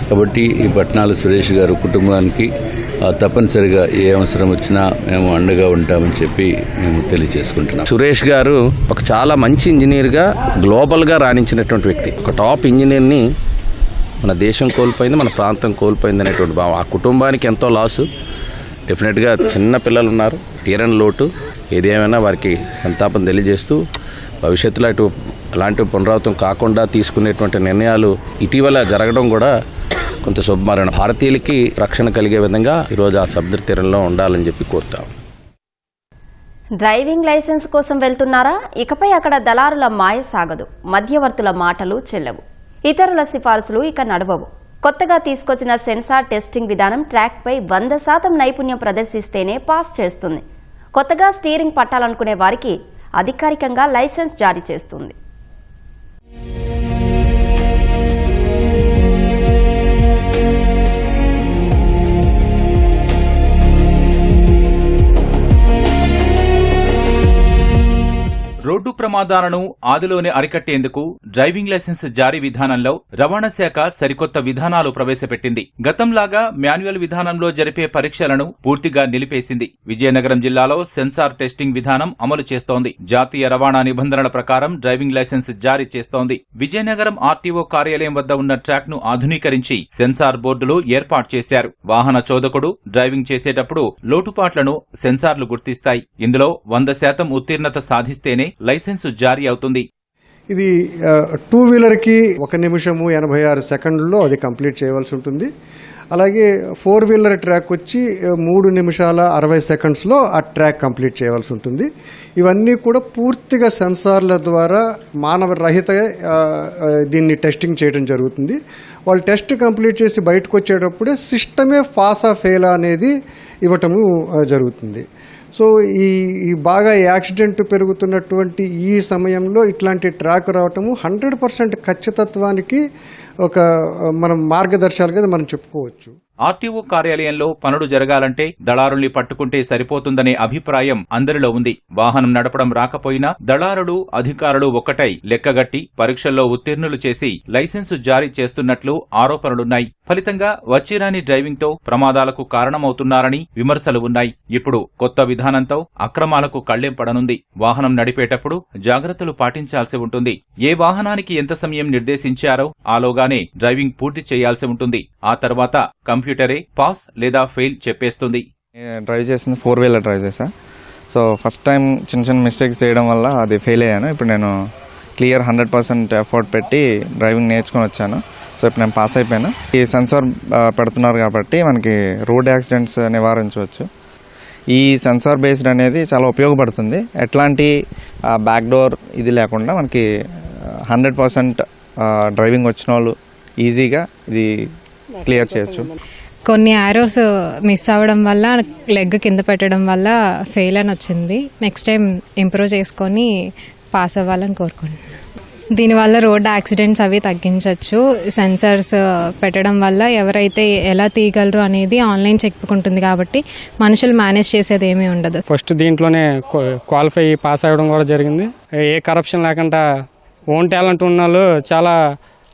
కాబట్టి ఈ పట్నాల సురేష్ గారు కుటుంబానికి తప్పనిసరిగా ఏ అవసరం వచ్చినా మేము అండగా ఉంటామని చెప్పి మేము తెలియజేసుకుంటున్నాం. సురేష్ గారు ఒక చాలా మంచి ఇంజనీర్గా గ్లోబల్గా రాణించినటువంటి వ్యక్తి. ఒక టాప్ ఇంజనీర్ని మన దేశం కోల్పోయింది, మన ప్రాంతం కోల్పోయింది అనేటువంటి భావం. ఆ కుటుంబానికి ఎంతో లాసు. డెఫినెట్గా చిన్న పిల్లలు ఉన్నారు, తీరని లోటు. ఏదేమైనా వారికి సంతాపం తెలియజేస్తూ భవిష్యత్తులో అలాంటి పునరావృతం కాకుండా తీసుకునేటువంటి నిర్ణయాలు ఇటీవల జరగడం కూడా కొంత శుభమరణం. భారతీయులకి రక్షణ కలిగే విధంగా ఈరోజు ఆ సముద్ర తీరంలో ఉండాలని చెప్పి కోరుతాం. డ్రైవింగ్ లైసెన్స్ కోసం వెళ్తున్నారా? ఇకపై అక్కడ దళారుల మాయ సాగదు, మధ్యవర్తుల మాటలు చెల్లవు, ఇతరుల సిఫార్సులు ఇక నడవవు. కొత్తగా తీసుకొచ్చిన సెన్సార్ టెస్టింగ్ విధానం ట్రాక్పై 100% నైపుణ్యం ప్రదర్శిస్తేనే పాస్ చేస్తుంది. కొత్తగా స్టీరింగ్ పట్టాలనుకునే వారికి అధికారికంగా లైసెన్స్ జారీ చేస్తుంది. రోడ్డు ప్రమాదాలను ఆదిలోనే అరికట్టేందుకు డ్రైవింగ్ లైసెన్స్ జారీ విధానంలో రవాణా శాఖ సరికొత్త విధానాలు ప్రవేశపెట్టింది. గతంలాగా మాన్యువల్ విధానంలో జరిపే పరీక్షలను పూర్తిగా నిలిపేసింది. విజయనగరం జిల్లాలో సెన్సార్ టెస్టింగ్ విధానం అమలు చేస్తోంది. జాతీయ రవాణా నిబంధనల ప్రకారం డ్రైవింగ్ లైసెన్స్ జారీ చేస్తోంది. విజయనగరం ఆర్టీఓ కార్యాలయం వద్ద ఉన్న ట్రాక్ ను ఆధునీకరించి సెన్సార్ బోర్డులు ఏర్పాటు చేశారు. వాహన చోదకుడు డ్రైవింగ్ చేసేటప్పుడు లోటుపాట్లను సెన్సార్లు గుర్తిస్తాయి. ఇందులో 100% ఉత్తీర్ణత సాధిస్తేనే లైసెన్సు జారీ అవుతుంది. ఇది 2 వీలర్కి 1 నిమిషము 86 సెకండ్లలో అది కంప్లీట్ చేయవలసి ఉంటుంది. అలాగే 4-వీలర్ ట్రాక్ వచ్చి 3 నిమిషాల 60 సెకండ్స్లో ఆ ట్రాక్ కంప్లీట్ చేయవలసి ఉంటుంది. ఇవన్నీ కూడా పూర్తిగా సెన్సార్ల ద్వారా మానవ రహిత దీన్ని టెస్టింగ్ చేయడం జరుగుతుంది. వాళ్ళు టెస్ట్ కంప్లీట్ చేసి బయటకు వచ్చేటప్పుడే సిస్టమే పాసా ఫెయిల్ అనేది ఇవ్వటము జరుగుతుంది. సో ఈ బాగా యాక్సిడెంట్ పెరుగుతున్నటువంటి ఈ సమయంలో ఇట్లాంటి ట్రాక్ రావటము 100% ఖచ్చితత్వానికి ఒక మనం మార్గదర్శకాలుగా మనం చెప్పుకోవచ్చు. ఆర్టీఓ కార్యాలయంలో పనులు జరగాలంటే దళారుల్ని పట్టుకుంటే సరిపోతుందనే అభిప్రాయం అందరిలో ఉంది. వాహనం నడపడం రాకపోయినా దళారులు అధికారులు ఒక్కటై లెక్కగట్టి పరీక్షల్లో ఉత్తీర్ణులు చేసి లైసెన్సు జారీ చేస్తున్నట్లు ఆరోపణలున్నాయి. ఫలితంగా వచ్చిరాని డ్రైవింగ్ తో ప్రమాదాలకు కారణమవుతున్నారని విమర్శలు ఉన్నాయి. ఇప్పుడు కొత్త విధానంతో అక్రమాలకు కళ్లెం పడనుంది. వాహనం నడిపేటప్పుడు జాగ్రత్తలు పాటించాల్సి ఉంటుంది. ఏ వాహనానికి ఎంత సమయం నిర్దేశించారో ఆలోగానే డ్రైవింగ్ పూర్తి చేయాల్సి ఉంటుంది. ఆ తర్వాత కంప్యూటరే పాస్ లేదా ఫెయిల్ చెప్పేస్తుంది. డ్రైవ్ చేసింది 4-వీలర్ డ్రైవ్ చేశా. సో ఫస్ట్ టైం చిన్న మిస్టేక్స్ చేయడం వల్ల అది ఫెయిల్ అయ్యాను. ఇప్పుడు నేను క్లియర్ 100% ఎఫర్ట్ పెట్టి డ్రైవింగ్ నేర్చుకుని వచ్చాను. సో ఇప్పుడు నేను పాస్ అయిపోయాను. ఈ సెన్సార్ పెడుతున్నారు కాబట్టి మనకి రోడ్ యాక్సిడెంట్స్ నివారించవచ్చు. ఈ సెన్సార్ బేస్డ్ అనేది చాలా ఉపయోగపడుతుంది. ఎట్లాంటి బ్యాక్ డోర్ ఇది లేకుండా మనకి 100% డ్రైవింగ్ వచ్చిన వాళ్ళు ఈజీగా ఇది క్లియర్ చేయొచ్చు. కొన్ని యారోస్ మిస్ అవ్వడం వల్ల లెగ్ కింద పెట్టడం వల్ల ఫెయిల్ అని వచ్చింది. నెక్స్ట్ టైం ఇంప్రూవ్ చేసుకొని పాస్ అవ్వాలని కోరుకుంటున్నాను. దీనివల్ల రోడ్ యాక్సిడెంట్స్ అవి తగ్గించవచ్చు. సెన్సర్స్ పెట్టడం వల్ల ఎవరైతే ఎలా తీయగలరు అనేది ఆన్లైన్ చెప్పుకుంటుంది కాబట్టి మనుషులు మేనేజ్ చేసేది ఏమీ ఉండదు. ఫస్ట్ దీంట్లోనే క్వాలిఫై పాస్ అవ్వడం కూడా జరిగింది. ఏ కరప్షన్ లేకుండా ఓన్ టాలెంట్ ఉన్న వాళ్ళు చాలా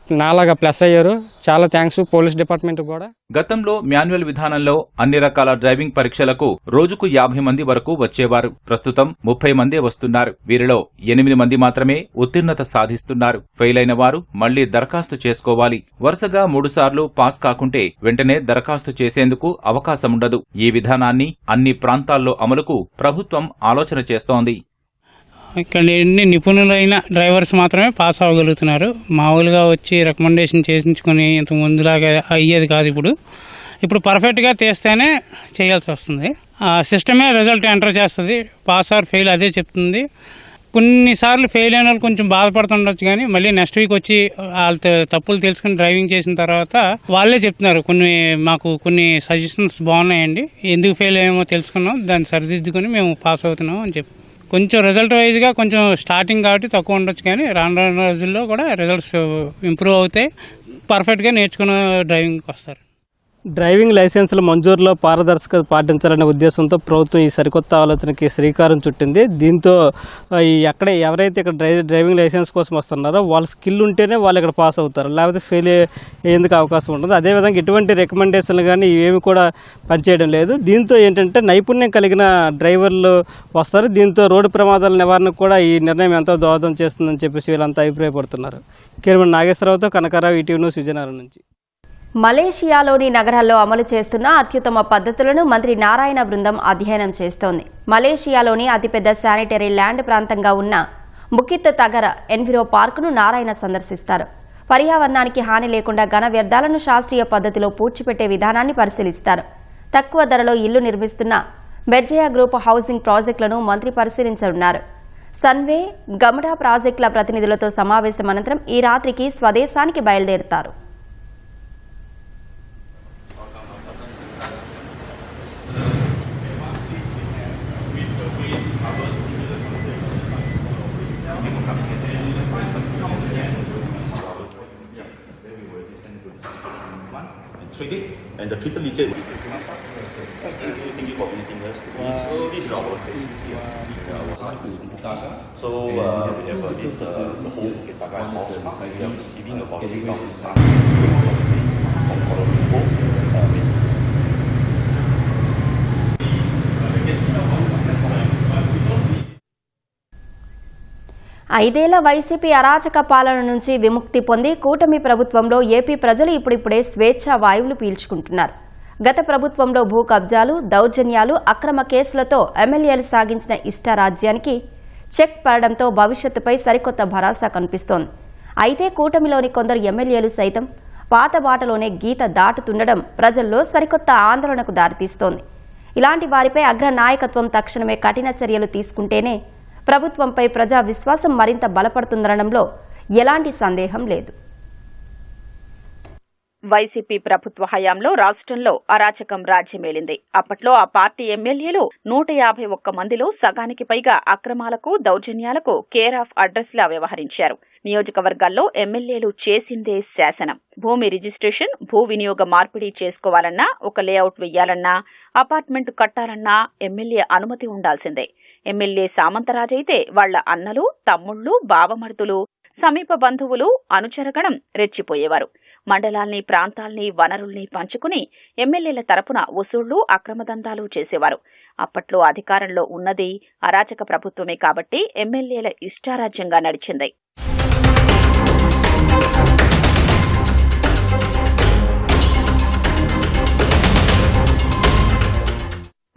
నాలాగా ప్లస్ అయ్యారు. చాలా థ్యాంక్స్ పోలీస్ డిపార్ట్మెంట్ కూడా. గతంలో మాన్యువల్ విధానంలో అన్ని రకాల డ్రైవింగ్ పరీక్షలకు రోజుకు 50 మంది వరకు వచ్చేవారు. ప్రస్తుతం 30 మందే వస్తున్నారు. వీరిలో 8 మంది మాత్రమే ఉత్తీర్ణత సాధిస్తున్నారు. ఫెయిల్ అయిన వారు మళ్లీ దరఖాస్తు చేసుకోవాలి. వరుసగా 3 సార్లు పాస్ కాకుంటే వెంటనే దరఖాస్తు చేసేందుకు అవకాశముండదు. ఈ విధానాన్ని అన్ని ప్రాంతాల్లో అమలుకు ప్రభుత్వం ఆలోచన చేస్తోంది. ఇక్కడ నిపుణులైన డ్రైవర్స్ మాత్రమే పాస్ అవ్వగలుగుతున్నారు. మామూలుగా వచ్చి రికమెండేషన్ చేయించుకొని ఇంత ముందులాగా అయ్యేది కాదు. ఇప్పుడు పర్ఫెక్ట్గా తీస్తేనే చేయాల్సి వస్తుంది. సిస్టమే రిజల్ట్ ఎంటర్ చేస్తుంది. పాస్ ఆర్ ఫెయిల్ అదే చెప్తుంది. కొన్నిసార్లు ఫెయిల్ అయిన వాళ్ళు కొంచెం బాధపడుతుండొచ్చు, కానీ మళ్ళీ నెక్స్ట్ వీక్ వచ్చి వాళ్ళ తప్పులు తెలుసుకుని డ్రైవింగ్ చేసిన తర్వాత వాళ్ళే చెప్తున్నారు మాకు కొన్ని సజెషన్స్ బాగున్నాయండి, ఎందుకు ఫెయిల్ అయ్యామో తెలుసుకున్నాం, దాన్ని సరిదిద్దుకొని మేము పాస్ అవుతున్నాం అని చెప్పి. కొంచెం రిజల్ట్ వైజ్గా కొంచెం స్టార్టింగ్ కాబట్టి తక్కువ ఉండొచ్చు, కానీ రాను రోజుల్లో కూడా రిజల్ట్స్ ఇంప్రూవ్ అవుతాయి. పర్ఫెక్ట్గా నేర్చుకున్న డ్రైవింగ్కి వస్తారు. డ్రైవింగ్ లైసెన్సుల మంజూరులో పారదర్శకత పాటించాలనే ఉద్దేశంతో ప్రభుత్వం ఈ సరికొత్త ఆలోచనకి శ్రీకారం చుట్టింది. దీంతో ఎవరైతే ఇక్కడ డ్రైవింగ్ లైసెన్స్ కోసం వస్తున్నారో వాళ్ళ స్కిల్ ఉంటేనే వాళ్ళు ఇక్కడ పాస్ అవుతారు, లేకపోతే ఫెయిల్ అయ్యేందుకు అవకాశం ఉంటుంది. అదేవిధంగా ఎటువంటి రికమెండేషన్లు కానీ ఏమి కూడా పనిచేయడం లేదు. దీంతో ఏంటంటే నైపుణ్యం కలిగిన డ్రైవర్లు వస్తారు. దీంతో రోడ్డు ప్రమాదాల నివారణకు కూడా ఈ నిర్ణయం ఎంతో దోహదం చేస్తుందని చెప్పేసి వీళ్ళంతా అభిప్రాయపడుతున్నారు. కిరణ్ నాగేశ్వరరావుతో కనకారావు, ఈటీవీ న్యూస్, విజయనగరం నుంచి. మలేషియాలోని నగరాల్లో అమలు చేస్తున్న అత్యుత్తమ పద్ధతులను మంత్రి నారాయణ బృందం అధ్యయనం చేస్తోంది. మలేషియాలోని అతిపెద్ద శానిటరీ ల్యాండ్ ప్రాంతంగా ఉన్న బుకిత్ తగర ఎన్విరో పార్కును నారాయణ సందర్శిస్తారు. పర్యావరణానికి హాని లేకుండా ఘన వ్యర్థాలను శాస్త్రీయ పద్ధతిలో పూడ్చిపెట్టే విధానాన్ని పరిశీలిస్తారు. తక్కువ ధరలో ఇల్లు నిర్మిస్తున్న బెర్జయా గ్రూప్ హౌసింగ్ ప్రాజెక్టులను మంత్రి పరిశీలించనున్నారు. సన్వే, గమడా ప్రాజెక్టుల ప్రతినిధులతో సమావేశం అనంతరం ఈ రాత్రికి స్వదేశానికి బయలుదేరుతారు. And the triple leachate will thank you for visiting us today. So this is our workplace. So we have this the whole Kitaga house. We are receiving about 8,000 tons from Kuala Lumpur. 5 ఏళ్ల YCP అరాచక పాలన నుంచి విముక్తి పొంది కూటమి ప్రభుత్వంలో AP ప్రజలు ఇప్పుడిప్పుడే స్వేచ్ఛా వాయువులు పీల్చుకుంటున్నారు. గత ప్రభుత్వంలో భూ కబ్జాలు, దౌర్జన్యాలు, అక్రమ కేసులతో ఎమ్మెల్యేలు సాగించిన ఇష్టారాజ్యానికి చెక్ పడడంతో భవిష్యత్తుపై సరికొత్త భరోసా కనిపిస్తోంది. అయితే కూటమిలోని కొందరు ఎమ్మెల్యేలు సైతం పాత బాటలోనే గీత దాటుతుండడం ప్రజల్లో సరికొత్త ఆందోళనకు దారితీస్తోంది. ఇలాంటి వారిపై అగ్ర నాయకత్వం తక్షణమే కఠిన చర్యలు తీసుకుంటేనే ప్రభుత్వంపై ప్రజా విశ్వాసం మరింత బలపడుతుందనడంలో ఎలాంటి సందేహం లేదు. వైసీపీ ప్రభుత్వ హయాంలో రాష్ట్రంలో అరాచకం రాజ్యమేలింది. అప్పట్లో ఆ పార్టీ ఎమ్మెల్యేలు 151 మందిలో సగానికి పైగా అక్రమాలకు, దౌర్జన్యాలకు కేర్ ఆఫ్ అడ్రస్ లా వ్యవహరించారు. నియోజకవర్గాల్లో ఎమ్మెల్యేలు చేసిందే శాసనం. భూమి రిజిస్ట్రేషన్, భూ వినియోగ మార్పిడి చేసుకోవాలన్నా, ఒక లేఅవుట్ వెయ్యాలన్నా, అపార్ట్మెంట్ కట్టాలన్నా ఎమ్మెల్యే అనుమతి ఉండాల్సిందే. ఎమ్మెల్యే సామంతరాజైతే వాళ్ల అన్నలు, తమ్ముళ్లు, బావమరుదులు, సమీప బంధువులు, అనుచరగణం రెచ్చిపోయేవారు. మండలాల్ని, ప్రాంతాల్ని, వనరుల్ని పంచుకుని ఎమ్మెల్యేల తరపున వసూళ్లు, అక్రమదందాలు చేసేవారు. అప్పట్లో అధికారంలో ఉన్నది అరాచక ప్రభుత్వమే కాబట్టి ఎమ్మెల్యేల ఇష్టారాజ్యంగా నడిచింది.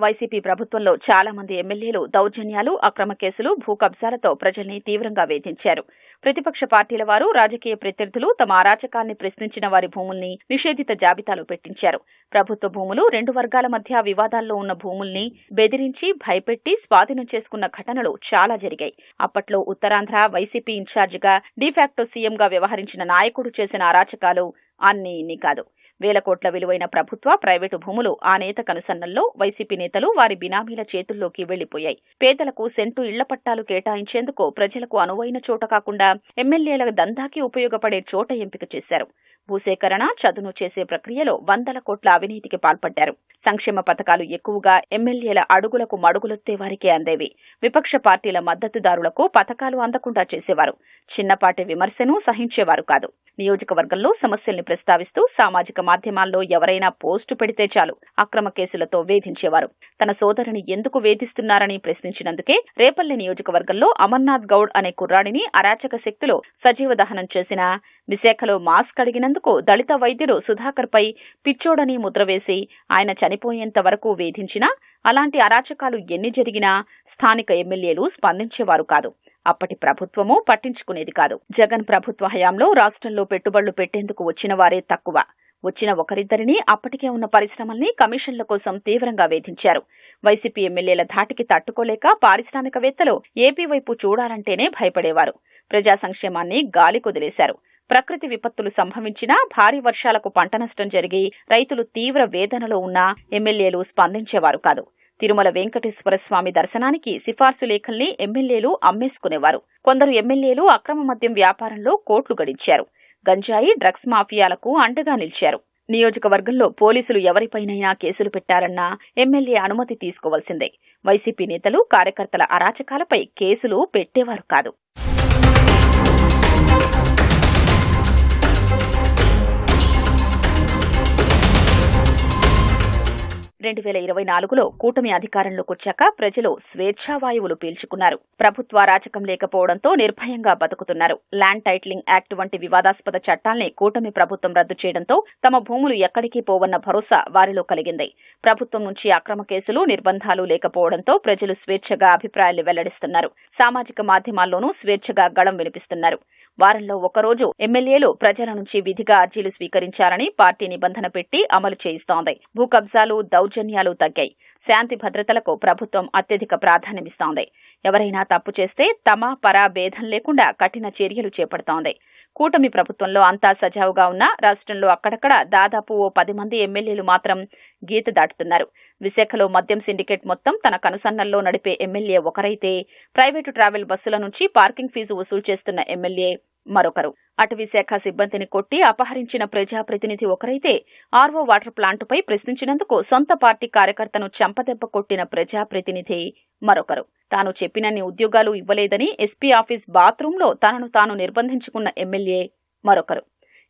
వైసీపీ ప్రభుత్వంలో చాలా మంది ఎమ్మెల్యేలు దౌర్జన్యాలు, అక్రమ కేసులు, భూ కబ్జాలతో ప్రజల్ని తీవ్రంగా వేధించారు. ప్రతిపక్ష పార్టీల వారు, రాజకీయ ప్రత్యర్థులు తమ అరాచకాల్ని ప్రశ్నించిన వారి భూముల్ని నిషేధిత జాబితాలో పెట్టించారు. ప్రభుత్వ భూములు, 2 వర్గాల మధ్య వివాదాల్లో ఉన్న భూముల్ని బెదిరించి, భయపెట్టి స్వాధీనం చేసుకున్న ఘటనలు చాలా జరిగాయి. అప్పట్లో ఉత్తరాంధ్ర వైసీపీ ఇన్ఛార్జిగా డిఫాక్టో సీఎంగా వ్యవహరించిన నాయకుడు చేసిన అరాచకాలు అన్నీ ఇన్ని కాదు. వేల కోట్ల విలువైన ప్రభుత్వ, ప్రైవేటు భూములు ఆ నేత కనుసన్నల్లో వైసీపీ నేతలు, వారి బినామీల చేతుల్లోకి వెళ్లిపోయాయి. పేదలకు సెంటు ఇళ్ల పట్టాలు కేటాయించేందుకు ప్రజలకు అనువైన చోట కాకుండా ఎమ్మెల్యేల దందాకి ఉపయోగపడే చోట ఎంపిక చేశారు. భూసేకరణ, చదును చేసే ప్రక్రియలో 100 కోట్ల అవినీతికి పాల్పడ్డారు. సంక్షేమ పథకాలు ఎక్కువగా ఎమ్మెల్యేల అడుగులకు మడుగులొత్తే వారికే అందేవి. విపక్ష పార్టీల మద్దతుదారులకు పథకాలు అందకుండా చేసేవారు. చిన్నపాటి విమర్శను సహించేవారు కాదు. నియోజకవర్గంలో సమస్యల్ని ప్రస్తావిస్తూ సామాజిక మాధ్యమాల్లో ఎవరైనా పోస్టు పెడితే చాలు అక్రమ కేసులతో వేధించేవారు. తన సోదరిని ఎందుకు వేధిస్తున్నారని ప్రశ్నించినందుకే రేపల్లె నియోజకవర్గంలో అమర్నాథ్ గౌడ్ అనే కుర్రాడిని అరాచక శక్తులు సజీవ దహనం చేసిన, విశాఖలో మాస్క్ అడిగినందుకు దళిత వైద్యుడు సుధాకర్ పై పిచ్చోడని ముద్ర వేసి ఆయన చనిపోయేంత వరకు వేధించినా, అలాంటి అరాచకాలు ఎన్ని జరిగినా స్థానిక ఎమ్మెల్యేలు స్పందించేవారు కాదు. అప్పటి ప్రభుత్వము పట్టించుకునేది కాదు. జగన్ ప్రభుత్వ హయాంలో రాష్ట్రంలో పెట్టుబడులు పెట్టేందుకు వచ్చిన వారే తక్కువ. వచ్చిన ఒకరిద్దరిని, అప్పటికే ఉన్న పరిశ్రమల్ని కమిషన్ల కోసం తీవ్రంగా వేధించారు. వైసీపీ ఎమ్మెల్యేల ధాటికి తట్టుకోలేక పారిశ్రామికవేత్తలు ఏపీ వైపు చూడాలంటేనే భయపడేవారు. ప్రజా సంక్షేమాన్ని గాలి కొదిలేశారు. ప్రకృతి విపత్తులు సంభవించినా, భారీ వర్షాలకు పంట నష్టం జరిగి రైతులు తీవ్ర వేదనలో ఉన్నా ఎమ్మెల్యేలు స్పందించేవారు కాదు. తిరుమల వెంకటేశ్వర స్వామి దర్శనానికి సిఫార్సు లేఖల్ని ఎమ్మెల్యేలు అమ్మేసుకునేవారు. కొందరు ఎమ్మెల్యేలు అక్రమ మద్యం వ్యాపారంలో కోట్లు గడించారు. గంజాయి, డ్రగ్స్ మాఫియాలకు అండగా నిలిచారు. నియోజకవర్గంలో పోలీసులు ఎవరిపైనైనా కేసులు పెట్టారన్నా ఎమ్మెల్యే అనుమతి తీసుకోవాల్సిందే. వైసీపీ నేతలు, కార్యకర్తల అరాచకాలపై కేసులు పెట్టేవారు కాదు. 2024లో కూటమి అధికారంలోకొచ్చాక ప్రజలు స్వేచ్ఛావాయువులు పీల్చుకున్నారు. ప్రభుత్వ అరాచకం లేకపోవడంతో నిర్భయంగా బతుకుతున్నారు. ల్యాండ్ టైటిలింగ్ యాక్ట్ వంటి వివాదాస్పద చట్టాల్ని కూటమి ప్రభుత్వం రద్దు చేయడంతో తమ భూములు ఎక్కడికి పోవన్న భరోసా వారిలో కలిగింది. ప్రభుత్వం నుంచి అక్రమ కేసులు, నిర్బంధాలు లేకపోవడంతో ప్రజలు స్వేచ్ఛగా అభిప్రాయాలు వెల్లడిస్తున్నారు. సామాజిక మాధ్యమాల్లోనూ స్వేచ్ఛగా గళం వినిపిస్తున్నారు. వారంలో ఒకరోజు ఎమ్మెల్యేలు ప్రజల నుంచి విధిగా అర్జీలు స్వీకరించారని పార్టీ నిబంధన పెట్టి అమలు చేయిస్తోంది. భూ కబ్జాలు, దౌర్జన్యాలు తగ్గాయి. శాంతి భద్రతలకు ప్రభుత్వం అత్యధిక ప్రాధాన్యమిస్తోంది. ఎవరైనా తప్పు చేస్తే తమ పరా భేదం లేకుండా కఠిన చర్యలు చేపడుతోంది. కూటమి ప్రభుత్వంలో అంతా సజావుగా ఉన్నా రాష్ట్రంలో అక్కడక్కడ దాదాపు 10 మంది ఎమ్మెల్యేలు మాత్రం గీత దాటుతున్నారు. విశాఖలో మద్యం సిండికేట్ మొత్తం తన కనుసన్నల్లో నడిపే ఎమ్మెల్యే ఒకరైతే, ప్రైవేటు ట్రావెల్ బస్సుల నుంచి పార్కింగ్ ఫీజు వసూలు చేస్తున్న ఎమ్మెల్యే మరొకరు. అటవీ శాఖ సిబ్బందిని కొట్టి అపహరించిన ప్రజాప్రతినిధి ఒకరైతే, ఆర్వో వాటర్ ప్లాంటుపై ప్రశ్నించినందుకు సొంత పార్టీ కార్యకర్తను చెంపదెబ్బ కొట్టిన ప్రజాప్రతినిధి మరొకరు. తాను చెప్పినన్ని ఉద్యోగాలు ఇవ్వలేదని ఎస్పీ ఆఫీస్ బాత్రూంలో తనను తాను నిర్బంధించుకున్న ఎమ్మెల్యే మరొకరు.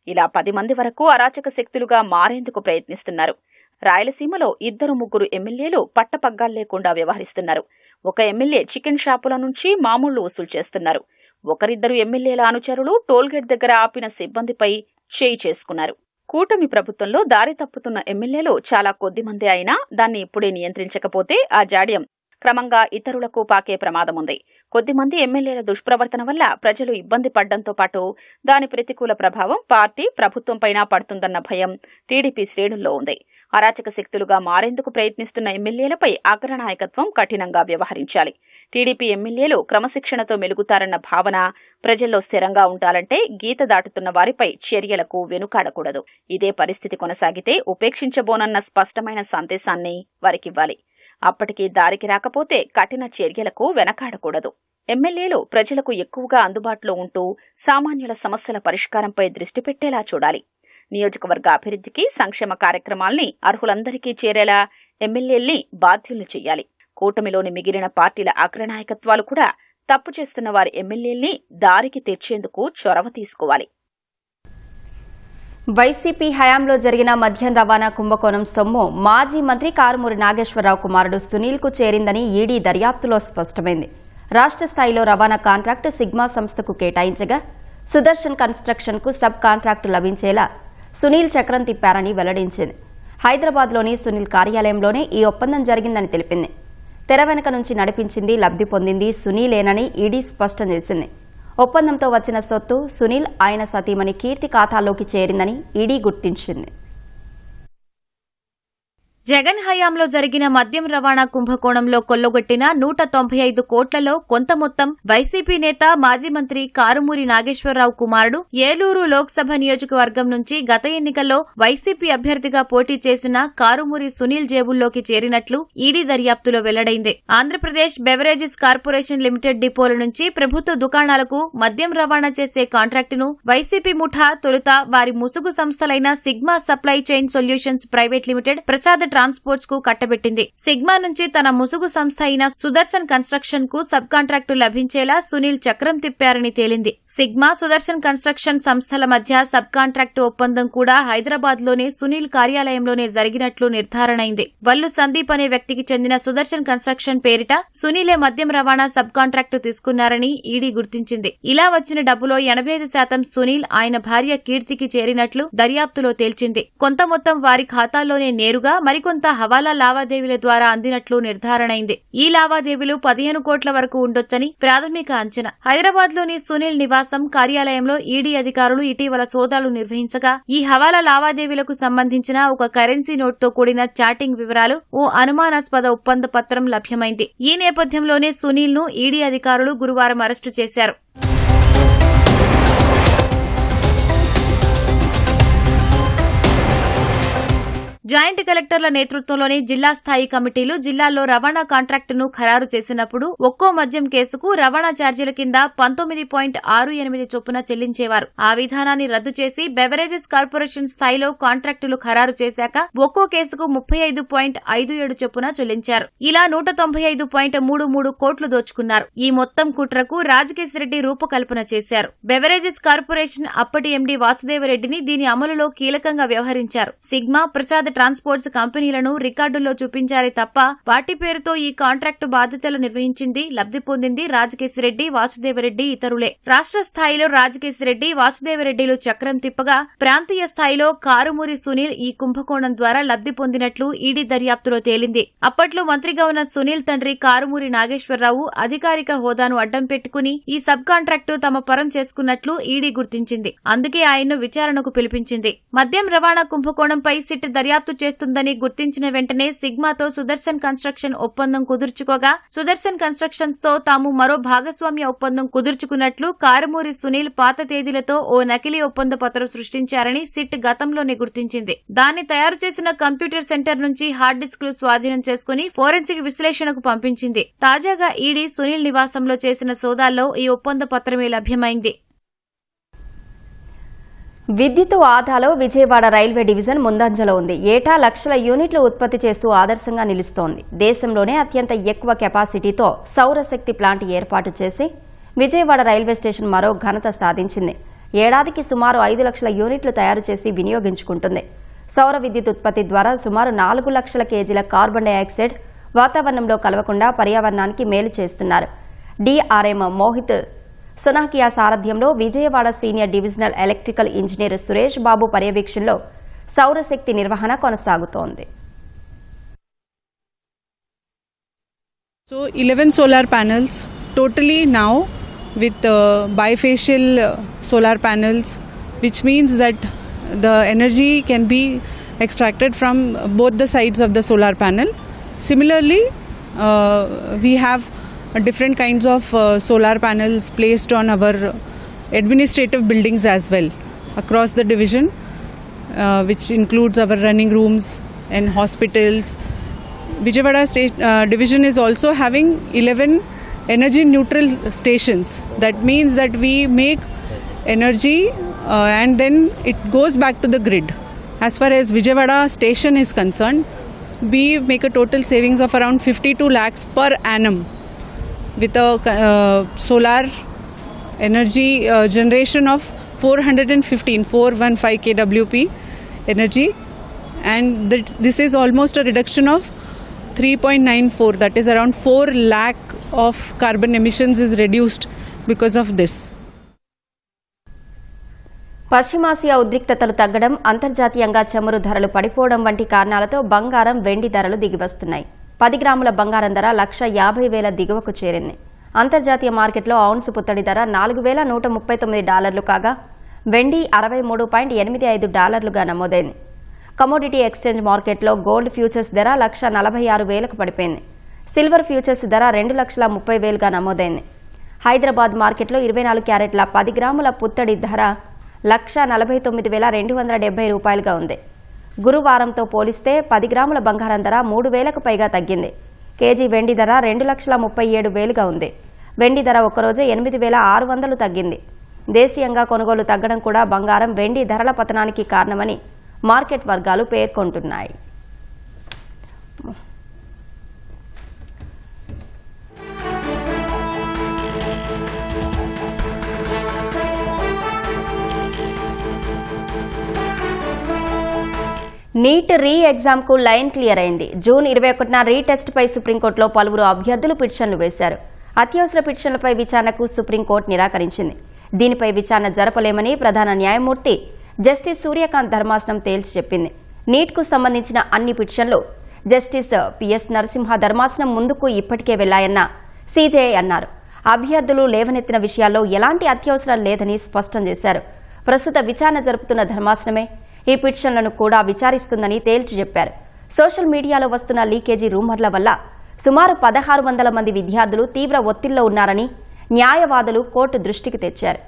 ఇలా 10 మంది వరకు అరాచక శక్తులుగా మారేందుకు ప్రయత్నిస్తున్నారు. రాయలసీమలో 2-3 ఎమ్మెల్యేలు పట్టపగ్గాలు లేకుండా వ్యవహరిస్తున్నారు. ఒక ఎమ్మెల్యే చికెన్ షాపుల నుంచి మామూళ్లు వసూలు చేస్తున్నారు. ఒకరిద్దరు ఎమ్మెల్యేల అనుచరులు టోల్గేట్ దగ్గర ఆపిన సిబ్బందిపై చేయి చేసుకున్నారు. కూటమి ప్రభుత్వంలో దారి తప్పుతున్న ఎమ్మెల్యేలు చాలా కొద్ది మంది అయినా దాన్ని ఇప్పుడే నియంత్రించకపోతే ఆ జాడ్యం క్రమంగా ఇతరులకు పాకే ప్రమాదముంది. కొద్దిమంది ఎమ్మెల్యేల దుష్ప్రవర్తన వల్ల ప్రజలు ఇబ్బంది పడ్డంతో పాటు దాని ప్రతికూల ప్రభావం పార్టీ ప్రభుత్వంపైన పడుతుందన్న భయం టీడీపీ శ్రేణుల్లో ఉంది. అరాచక శక్తులుగా మారేందుకు ప్రయత్నిస్తున్న ఎమ్మెల్యేలపై అగ్రనాయకత్వం కఠినంగా వ్యవహరించాలి. టీడీపీ ఎమ్మెల్యేలు క్రమశిక్షణతో మెలుగుతారన్న భావన ప్రజల్లో స్థిరంగా ఉండాలంటే గీత దాటుతున్న వారిపై చర్యలకు వెనుకాడకూడదు. ఇదే పరిస్థితి కొనసాగితే ఉపేక్షించబోనన్న స్పష్టమైన సందేశాన్ని వారికివ్వాలి. అప్పటికీ దారికి రాకపోతే కఠిన చర్యలకు వెనకాడకూడదు. ఎమ్మెల్యేలు ప్రజలకు ఎక్కువగా అందుబాటులో ఉంటూ సామాన్యుల సమస్యల పరిష్కారంపై దృష్టి పెట్టేలా చూడాలి. నియోజకవర్గ అభివృద్ధికి, సంక్షేమ కార్యక్రమాల్ని అర్హులందరికీ చేరేలా ఎమ్మెల్యేల్ని బాధ్యుల్ని చెయ్యాలి. కూటమిలోని మిగిలిన పార్టీల అగ్రనాయకత్వాలు కూడా తప్పు చేస్తున్న వారి ఎమ్మెల్యేల్ని దారికి తెచ్చేందుకు చొరవ తీసుకోవాలి. వైసీపీ హయాంలో జరిగిన మద్యం రవాణా కుంభకోణం సొమ్ము మాజీ మంత్రి కారుమూరి నాగేశ్వరరావు కుమారుడు సునీల్కు చేరిందని ఈడీ దర్యాప్తులో స్పష్టమైంది. రాష్ట్ర స్థాయిలో రవాణా కాంట్రాక్టు సిగ్మా సంస్థకు కేటాయించగా సుదర్శన్ కన్స్ట్రక్షన్కు సబ్ కాంట్రాక్టు లభించేలా సునీల్ చక్రం తిప్పారని వెల్లడించింది. హైదరాబాద్లోని సునీల్ కార్యాలయంలోనే ఈ ఒప్పందం జరిగిందని తెలిపింది. తెర వెనుక నుంచి నడిపించింది, లబ్ధి పొందింది సునీలేనని ఈడీ స్పష్టం చేసింది. ఒప్పందంతో వచ్చిన సొత్తు సునీల్, ఆయన సతీమణి కీర్తి ఖాతాలోకి చేరిందని ఈడీ గుర్తించింది. జగన్ హయాంలో జరిగిన మద్యం రవాణా కుంభకోణంలో కొల్లగొట్టిన 195 కోట్లలో కొంత మొత్తం వైసీపీ నేత మాజీ మంత్రి కారుమూరి నాగేశ్వరరావు కుమారుడు ఏలూరు లోక్సభ నియోజకవర్గం నుంచి గత ఎన్నికల్లో వైసీపీ అభ్యర్థిగా పోటీ చేసిన కారుమూరి సునీల్ జేబుల్లోకి చేరినట్లు ఈడీ దర్యాప్తులో వెల్లడైంది. ఆంధ్రప్రదేశ్ బెవరేజెస్ కార్పొరేషన్ లిమిటెడ్ డిపోల నుంచి ప్రభుత్వ దుకాణాలకు మద్యం రవాణా చేసే కాంట్రాక్టును వైసీపీ ముఠా తొలుత వారి ముసుగు సంస్థలైన Sigma Supply Chain Solutions Private Limited, Prasad Transports కు కట్టబెట్టింది. సిగ్మా నుంచి తన ముసుగు సంస్థ అయిన సుదర్శన్ కన్స్ట్రక్షన్ కు సబ్ కాంట్రాక్టు లభించేలా సునీల్ చక్రం తిప్పారని తేలింది. సిగ్మా, సుదర్శన్ కన్స్ట్రక్షన్ సంస్థల మధ్య సబ్ కాంట్రాక్టు ఒప్పందం కూడా హైదరాబాద్ లోనే సునీల్ కార్యాలయంలోనే జరిగినట్లు నిర్ధారణైంది. వల్లు సందీప్ అనే వ్యక్తికి చెందిన సుదర్శన్ కన్స్ట్రక్షన్ పేరిట సునీలే మద్యం రవాణా సబ్ కాంట్రాక్టు తీసుకున్నారని ఈడీ గుర్తించింది. ఇలా వచ్చిన డబ్బులో 85% సునీల్, ఆయన భార్య కీర్తికి చేరినట్లు దర్యాప్తులో తేల్చింది. కొంత మొత్తం వారి ఖాతాల్లోనే నేరుగా, మరికొంత హవాలా లావాదేవీల ద్వారా అందినట్లు నిర్ధారణైంది. ఈ లావాదేవీలు 15 కోట్ల వరకు ఉండొచ్చని ప్రాథమిక అంచనా. హైదరాబాద్ లోని సునీల్ నివాసం కార్యాలయంలో ఈడీ అధికారులు ఇటీవల సోదాలు నిర్వహించగా ఈ హవాలా లావాదేవీలకు సంబంధించిన ఒక కరెన్సీ నోట్తో కూడిన చాటింగ్ వివరాలు, ఓ అనుమానాస్పద ఒప్పంద పత్రం లభ్యమైంది. ఈ నేపథ్యంలోనే సునీల్ ను ఈడీ అధికారులు గురువారం అరెస్టు చేశారు. జాయింట్ కలెక్టర్ల నేతృత్వంలోని జిల్లా స్థాయి కమిటీలు జిల్లాల్లో రవాణా కాంట్రాక్టును ఖరారు చేసినప్పుడు ఒక్కో మద్యం కేసుకు రవాణా ఛార్జీల కింద 19.68 చొప్పున చెల్లించేవారు. ఆ విధానాన్ని రద్దు చేసి బెవరేజెస్ కార్పొరేషన్ స్థాయిలో కాంట్రాక్టులు ఖరారు చేశాక ఒక్కో కేసుకు 35.57 చొప్పున చెల్లించారు. ఇలా 195.33 కోట్లు దోచుకున్నారు. ఈ మొత్తం కుట్రకు రాజకేశ్రెడ్డి రూపకల్పన చేశారు. బెవరేజెస్ కార్పొరేషన్ అప్పటి ఎండీ వాసుదేవరెడ్డిని దీని అమలులో కీలకంగా వ్యవహరించారు. సిగ్మా, ప్రసాద్ ట్రాన్స్పోర్ట్స్ కంపెనీలను రికార్డుల్లో చూపించారే తప్ప వాటి పేరుతో ఈ కాంట్రాక్టు బాధ్యతలు నిర్వహించింది, లబ్ధి పొందింది రాజకేశ్రెడ్డి, వాసుదేవరెడ్డి ఇతరులే. రాష్ట్ర స్థాయిలో రాజకేశ్రెడ్డి, వాసుదేవరెడ్డిలు చక్రం తిప్పగా ప్రాంతీయ స్థాయిలో కారుమూరి సునీల్ ఈ కుంభకోణం ద్వారా లబ్ధి పొందినట్లు ఈడీ దర్యాప్తులో తేలింది. అప్పట్లో మంత్రిగా ఉన్న సునీల్ తండ్రి కారుమూరి నాగేశ్వరరావు అధికారిక హోదాను అడ్డం పెట్టుకుని ఈ సబ్ కాంట్రాక్టు తమ పరం చేసుకున్నట్లు ఈడీ గుర్తించింది. అందుకే ఆయన్ను విచారణకు పిలిపించింది. మద్యం రవాణా కుంభకోణంపై సిట్ దర్యాప్తు చేస్తుందని గుర్తించిన వెంటనే సిగ్మాతో సుదర్శన్ కన్స్ట్రక్షన్ ఒప్పందం కుదుర్చుకోగా సుదర్శన్ కన్స్ట్రక్షన్స్ తో తాము మరో భాగస్వామ్య ఒప్పందం కుదుర్చుకున్నట్లు కారుమూరి సునీల్ పాత తేదీలతో ఓ నకిలీ ఒప్పంద పత్రం సృష్టించారని సిట్ గతంలోనే గుర్తించింది. దాన్ని తయారు చేసిన కంప్యూటర్ సెంటర్ నుంచి హార్డ్ డిస్క్లు స్వాధీనం చేసుకుని ఫోరెన్సిక్ విశ్లేషణకు పంపించింది. తాజాగా ఈడీ సునీల్ నివాసంలో చేసిన సోదాల్లో ఈ ఒప్పంద పత్రమే లభ్యమైంది. విద్యుత్తు ఆదాలో విజయవాడ రైల్వే డివిజన్ ముందంజలో ఉంది. ఏటా లక్షల యూనిట్లు ఉత్పత్తి చేస్తూ ఆదర్శంగా నిలుస్తోంది. దేశంలోనే అత్యంత ఎక్కువ కెపాసిటీతో సౌరశక్తి ప్లాంట్ ఏర్పాటు చేసి విజయవాడ రైల్వే స్టేషన్ మరో ఘనత సాధించింది. ఏడాదికి సుమారు 5 లక్షల యూనిట్లు తయారు చేసి వినియోగించుకుంటుంది. సౌర విద్యుత్ ఉత్పత్తి ద్వారా సుమారు 4 లక్షల కేజీల కార్బన్ డయాక్సైడ్ వాతావరణంలో కలవకుండా పర్యావరణానికి మేలు చేస్తున్నారు. డిఆర్ఎం మోహిత్ సొనాకియా సారథ్యంలో Vijayawada senior divisional electrical engineer Suresh Babu పర్యవేక్షణలో సౌరశక్తి నిర్వహణ కొనసాగుతోంది. So 11 solar panels totally now with bifacial solar panels, which means that the energy can be extracted from both the sides of the solar panel. Similarly, we have different kinds of solar panels placed on our administrative buildings as well across the division, which includes our running rooms and hospitals. Vijayawada division is also having 11 energy neutral stations. That means that we make energy and then it goes back to the grid. As far as Vijayawada station is concerned, we make a total savings of around 52 lakhs per annum with a solar energy generation of 415 kWp energy, and this is almost a reduction of 3.94, that is around 4 lakh of carbon emissions is reduced because of this. పశ్చిమాసియా ఉద్రిక్తతలు తగ్గడం, అంతర్జాతీయంగా చమురు ధరలు పడిపోవడం వంటి కారణాలతో బంగారం, వెండి ధరలు దిగివస్తున్నాయి. 10 గ్రాముల బంగారం ధర $150,000 దిగువకు చేరింది. అంతర్జాతీయ మార్కెట్లో ఔన్సు పుత్తడి ధర $4,139 కాగా వెండి $63.85గా నమోదైంది. కమోడిటీ ఎక్స్చేంజ్ మార్కెట్లో గోల్డ్ ఫ్యూచర్స్ ధర $146,000కు పడిపోయింది. సిల్వర్ ఫ్యూచర్స్ ధర $2,30,000గా నమోదైంది. హైదరాబాద్ మార్కెట్లో 24 క్యారెట్ల 10 గ్రాముల పుత్తడి ధర $149,270గా ఉంది. గురువారంతో పోలిస్తే 10 గ్రాముల బంగారం ధర 3,000కు పైగా తగ్గింది. కేజీ వెండి ధర $2,37,000గా ఉంది. వెండి ధర ఒక్కరోజే 8,600 తగ్గింది. దేశీయంగా కొనుగోలు తగ్గడం కూడా బంగారం, వెండి ధరల పతనానికి కారణమని మార్కెట్ వర్గాలు పేర్కొంటున్నాయి. నీట్ రీ ఎగ్జామ్కు లైన్ క్లియర్ అయింది. జూన్ 21న రీటెస్ట్పై సుప్రీంకోర్టులో పలువురు అభ్యర్థులు పిటిషన్లు వేశారు. అత్యవసర పిటిషన్లపై విచారణకు సుప్రీంకోర్టు నిరాకరించింది. దీనిపై విచారణ జరపలేమని ప్రధాన న్యాయమూర్తి జస్టిస్ సూర్యకాంత్ ధర్మాసనం తేల్చి చెప్పింది. నీట్కు సంబంధించిన అన్ని పిటిషన్లు జస్టిస్ పిఎస్ నరసింహ ధర్మాసనం ముందుకు ఇప్పటికే వెళ్లాయన్న సీజేఐ అన్నారు. అభ్యర్థులు లేవనెత్తిన విషయాల్లో ఎలాంటి అత్యవసరం లేదని స్పష్టం చేశారు. ప్రస్తుత విచారణ జరుపుతున్న ధర్మాసనమే ఈ పిటిషన్లను కూడా విచారిస్తుందని తేల్చి చెప్పారు. సోషల్ మీడియాలో వస్తున్న లీకేజీ రూమర్ల వల్ల సుమారు 1,600 మంది విద్యార్థులు తీవ్ర ఒత్తిడిలో ఉన్నారని న్యాయవాదులు కోర్టు దృష్టికి తెచ్చారు.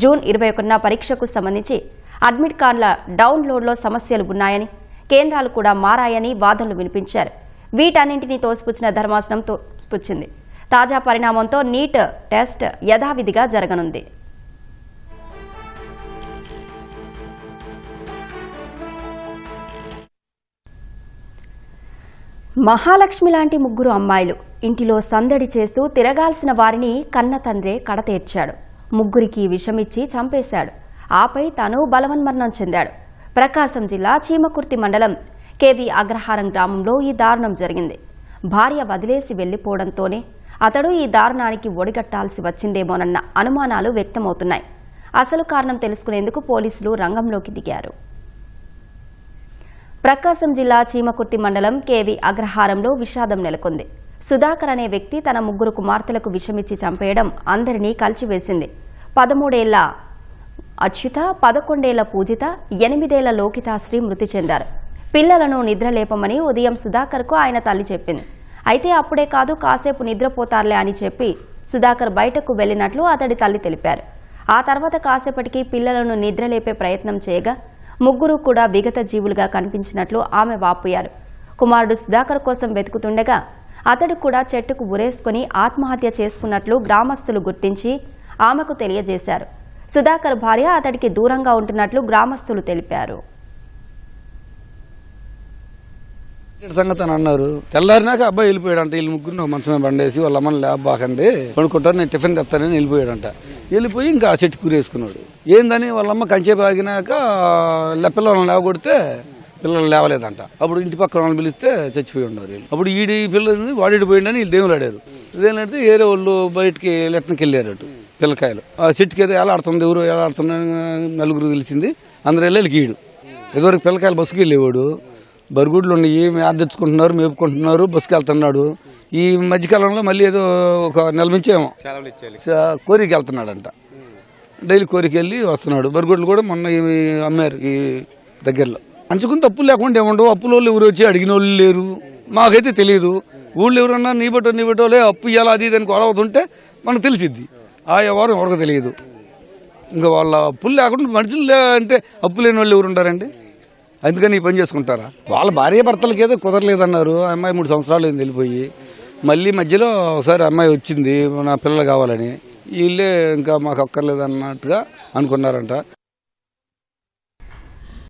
జూన్ 21న పరీక్షకు సంబంధించి అడ్మిట్ కార్డుల డౌన్లోడ్లో సమస్యలు ఉన్నాయని, కేంద్రాలు కూడా మారాయని వాదనలు వినిపించారు. వీటన్నింటినీ తోసిపుచ్చిన ధర్మాసనం తోసిపుచ్చింది. తాజా పరిణామంతో నీట్ టెస్ట్ యథావిధిగా జరగనుంది. మహాలక్ష్మి లాంటి ముగ్గురు అమ్మాయిలు ఇంటిలో సందడి చేస్తూ తిరగాల్సిన వారిని కన్న తండ్రే కడతేర్చాడు. ముగ్గురికి విషమిచ్చి చంపేశాడు. ఆపై తాను బలవన్మరణం చెందాడు. ప్రకాశం జిల్లా చీమకుర్తి మండలం కేవి అగ్రహారం గ్రామంలో ఈ దారుణం జరిగింది. భార్య వదిలేసి వెళ్లిపోవడంతోనే అతడు ఈ దారుణానికి ఒడిగట్టాల్సి వచ్చిందేమోనన్న అనుమానాలు వ్యక్తమవుతున్నాయి. అసలు కారణం తెలుసుకునేందుకు పోలీసులు రంగంలోకి దిగారు. ప్రకాశం జిల్లా చీమకుర్తి మండలం కేవి అగ్రహారంలో విషాదం నెలకొంది. సుధాకర్ అనే వ్యక్తి తన ముగ్గురు కుమార్తెలకు విషమిచ్చి చంపేయడం అందరినీ కలిచివేసింది. 13 ఏళ్ల అచ్యుత, 11 ఏళ్ల పూజిత, 8 ఏళ్ల లోకితాశ్రీ మృతి చెందారు. పిల్లలను నిద్రలేపమని ఉదయం సుధాకర్కు ఆయన తల్లి చెప్పింది. అయితే అప్పుడే కాదు, కాసేపు నిద్రపోతారులే అని చెప్పి సుధాకర్ బయటకు వెళ్లినట్లు అతడి తల్లి తెలిపారు. ఆ తర్వాత కాసేపటికి పిల్లలను నిద్రలేపే ప్రయత్నం చేయగా ముగ్గురు కూడా విగత జీవులుగా కనిపించినట్లు ఆమె వాపోయారు. కుమారుడు సుధాకర్ కోసం వెతుకుతుండగా అతడు కూడా చెట్టుకు ఉరేసుకుని ఆత్మహత్య చేసుకున్నట్లు గ్రామస్తులు గుర్తించి ఆమెకు తెలియజేశారు. సుధాకర్ భార్య అతడికి దూరంగా ఉంటున్నట్లు గ్రామస్తులు తెలిపారు. సంగతి అని అన్నారు. తెల్లారినాక అబ్బాయి వెళ్ళిపోయాడంట. వీళ్ళు ముగ్గురు మనసుమే బండేసి వాళ్ళ అమ్మని లేబాకండి పడుకుంటారు, నేను టిఫిన్ తెస్తానని వెళ్ళిపోయాడంట. వెళ్ళిపోయి ఇంకా ఆ చెట్టు కూరేసుకున్నాడు. ఏందని వాళ్ళమ్మ కంచేపు ఆగినాక పిల్లలను లేవగొడితే పిల్లలు లేవలేదంట. అప్పుడు ఇంటి పక్కన వాళ్ళని పిలిస్తే చచ్చిపోయి ఉన్నారు. అప్పుడు ఈడి పిల్లలు వాడిపోయిండని వీళ్ళు దేవులు ఆడారు. దేవులాడితే ఏరే వాళ్ళు బయటికి లెట్టనకి వెళ్ళారు. అటు పిల్లకాయలు ఆ చెట్టుకి ఏదో ఎలా ఆడుతుంది, ఎవరు ఎలా ఆడుతున్నా నలుగురు తెలిసింది. అందరూ వెళ్ళి ఈడు ఎదువరకు పిల్లకాయలు బస్సుకి వెళ్ళేవాడు. బరుగుడ్లు ఉన్నాయి, మేత తెచ్చుకుంటున్నారు, మేపుకుంటున్నారు, బస్సుకి వెళ్తున్నాడు. ఈ మధ్యకాలంలో మళ్ళీ ఏదో ఒక నెల నుంచి ఏమో కోరికి వెళ్తున్నాడంట. డైలీ కోరికి వెళ్ళి వస్తున్నాడు. బరుగుడ్లు కూడా మొన్న అమ్మారు ఈ దగ్గరలో. అంచుకుని తప్పులు లేకుండా ఏముండవు. అప్పుల వాళ్ళు ఎవరు వచ్చి అడిగిన వాళ్ళు లేరు, మాకైతే తెలియదు. ఊళ్ళో ఎవరన్నా నీ బట్టోలే అప్పు ఇవ్వాలి అది ఇదని గొడవ అవుతుంటే మనకు తెలిసిద్ది. ఆ వ్యవహారం ఎవరికి తెలియదు. ఇంకా వాళ్ళ అప్పులు లేకుండా మనుషులు అంటే అప్పు లేని వాళ్ళు ఎవరు ఉంటారండి? అందుకని ఈ పని చేసుకుంటారా? వాళ్ళ భార్య భర్తలకి ఏదో కుదరలేదన్నారు. అమ్మాయి 3 సంవత్సరాలు అయింది వెళ్ళిపోయి. మళ్ళీ మధ్యలో ఒకసారి అమ్మాయి వచ్చింది నా పిల్లలు కావాలని. వీళ్ళే ఇంకా మాకు అక్కర్లేదు అన్నట్టుగా అనుకున్నారంట.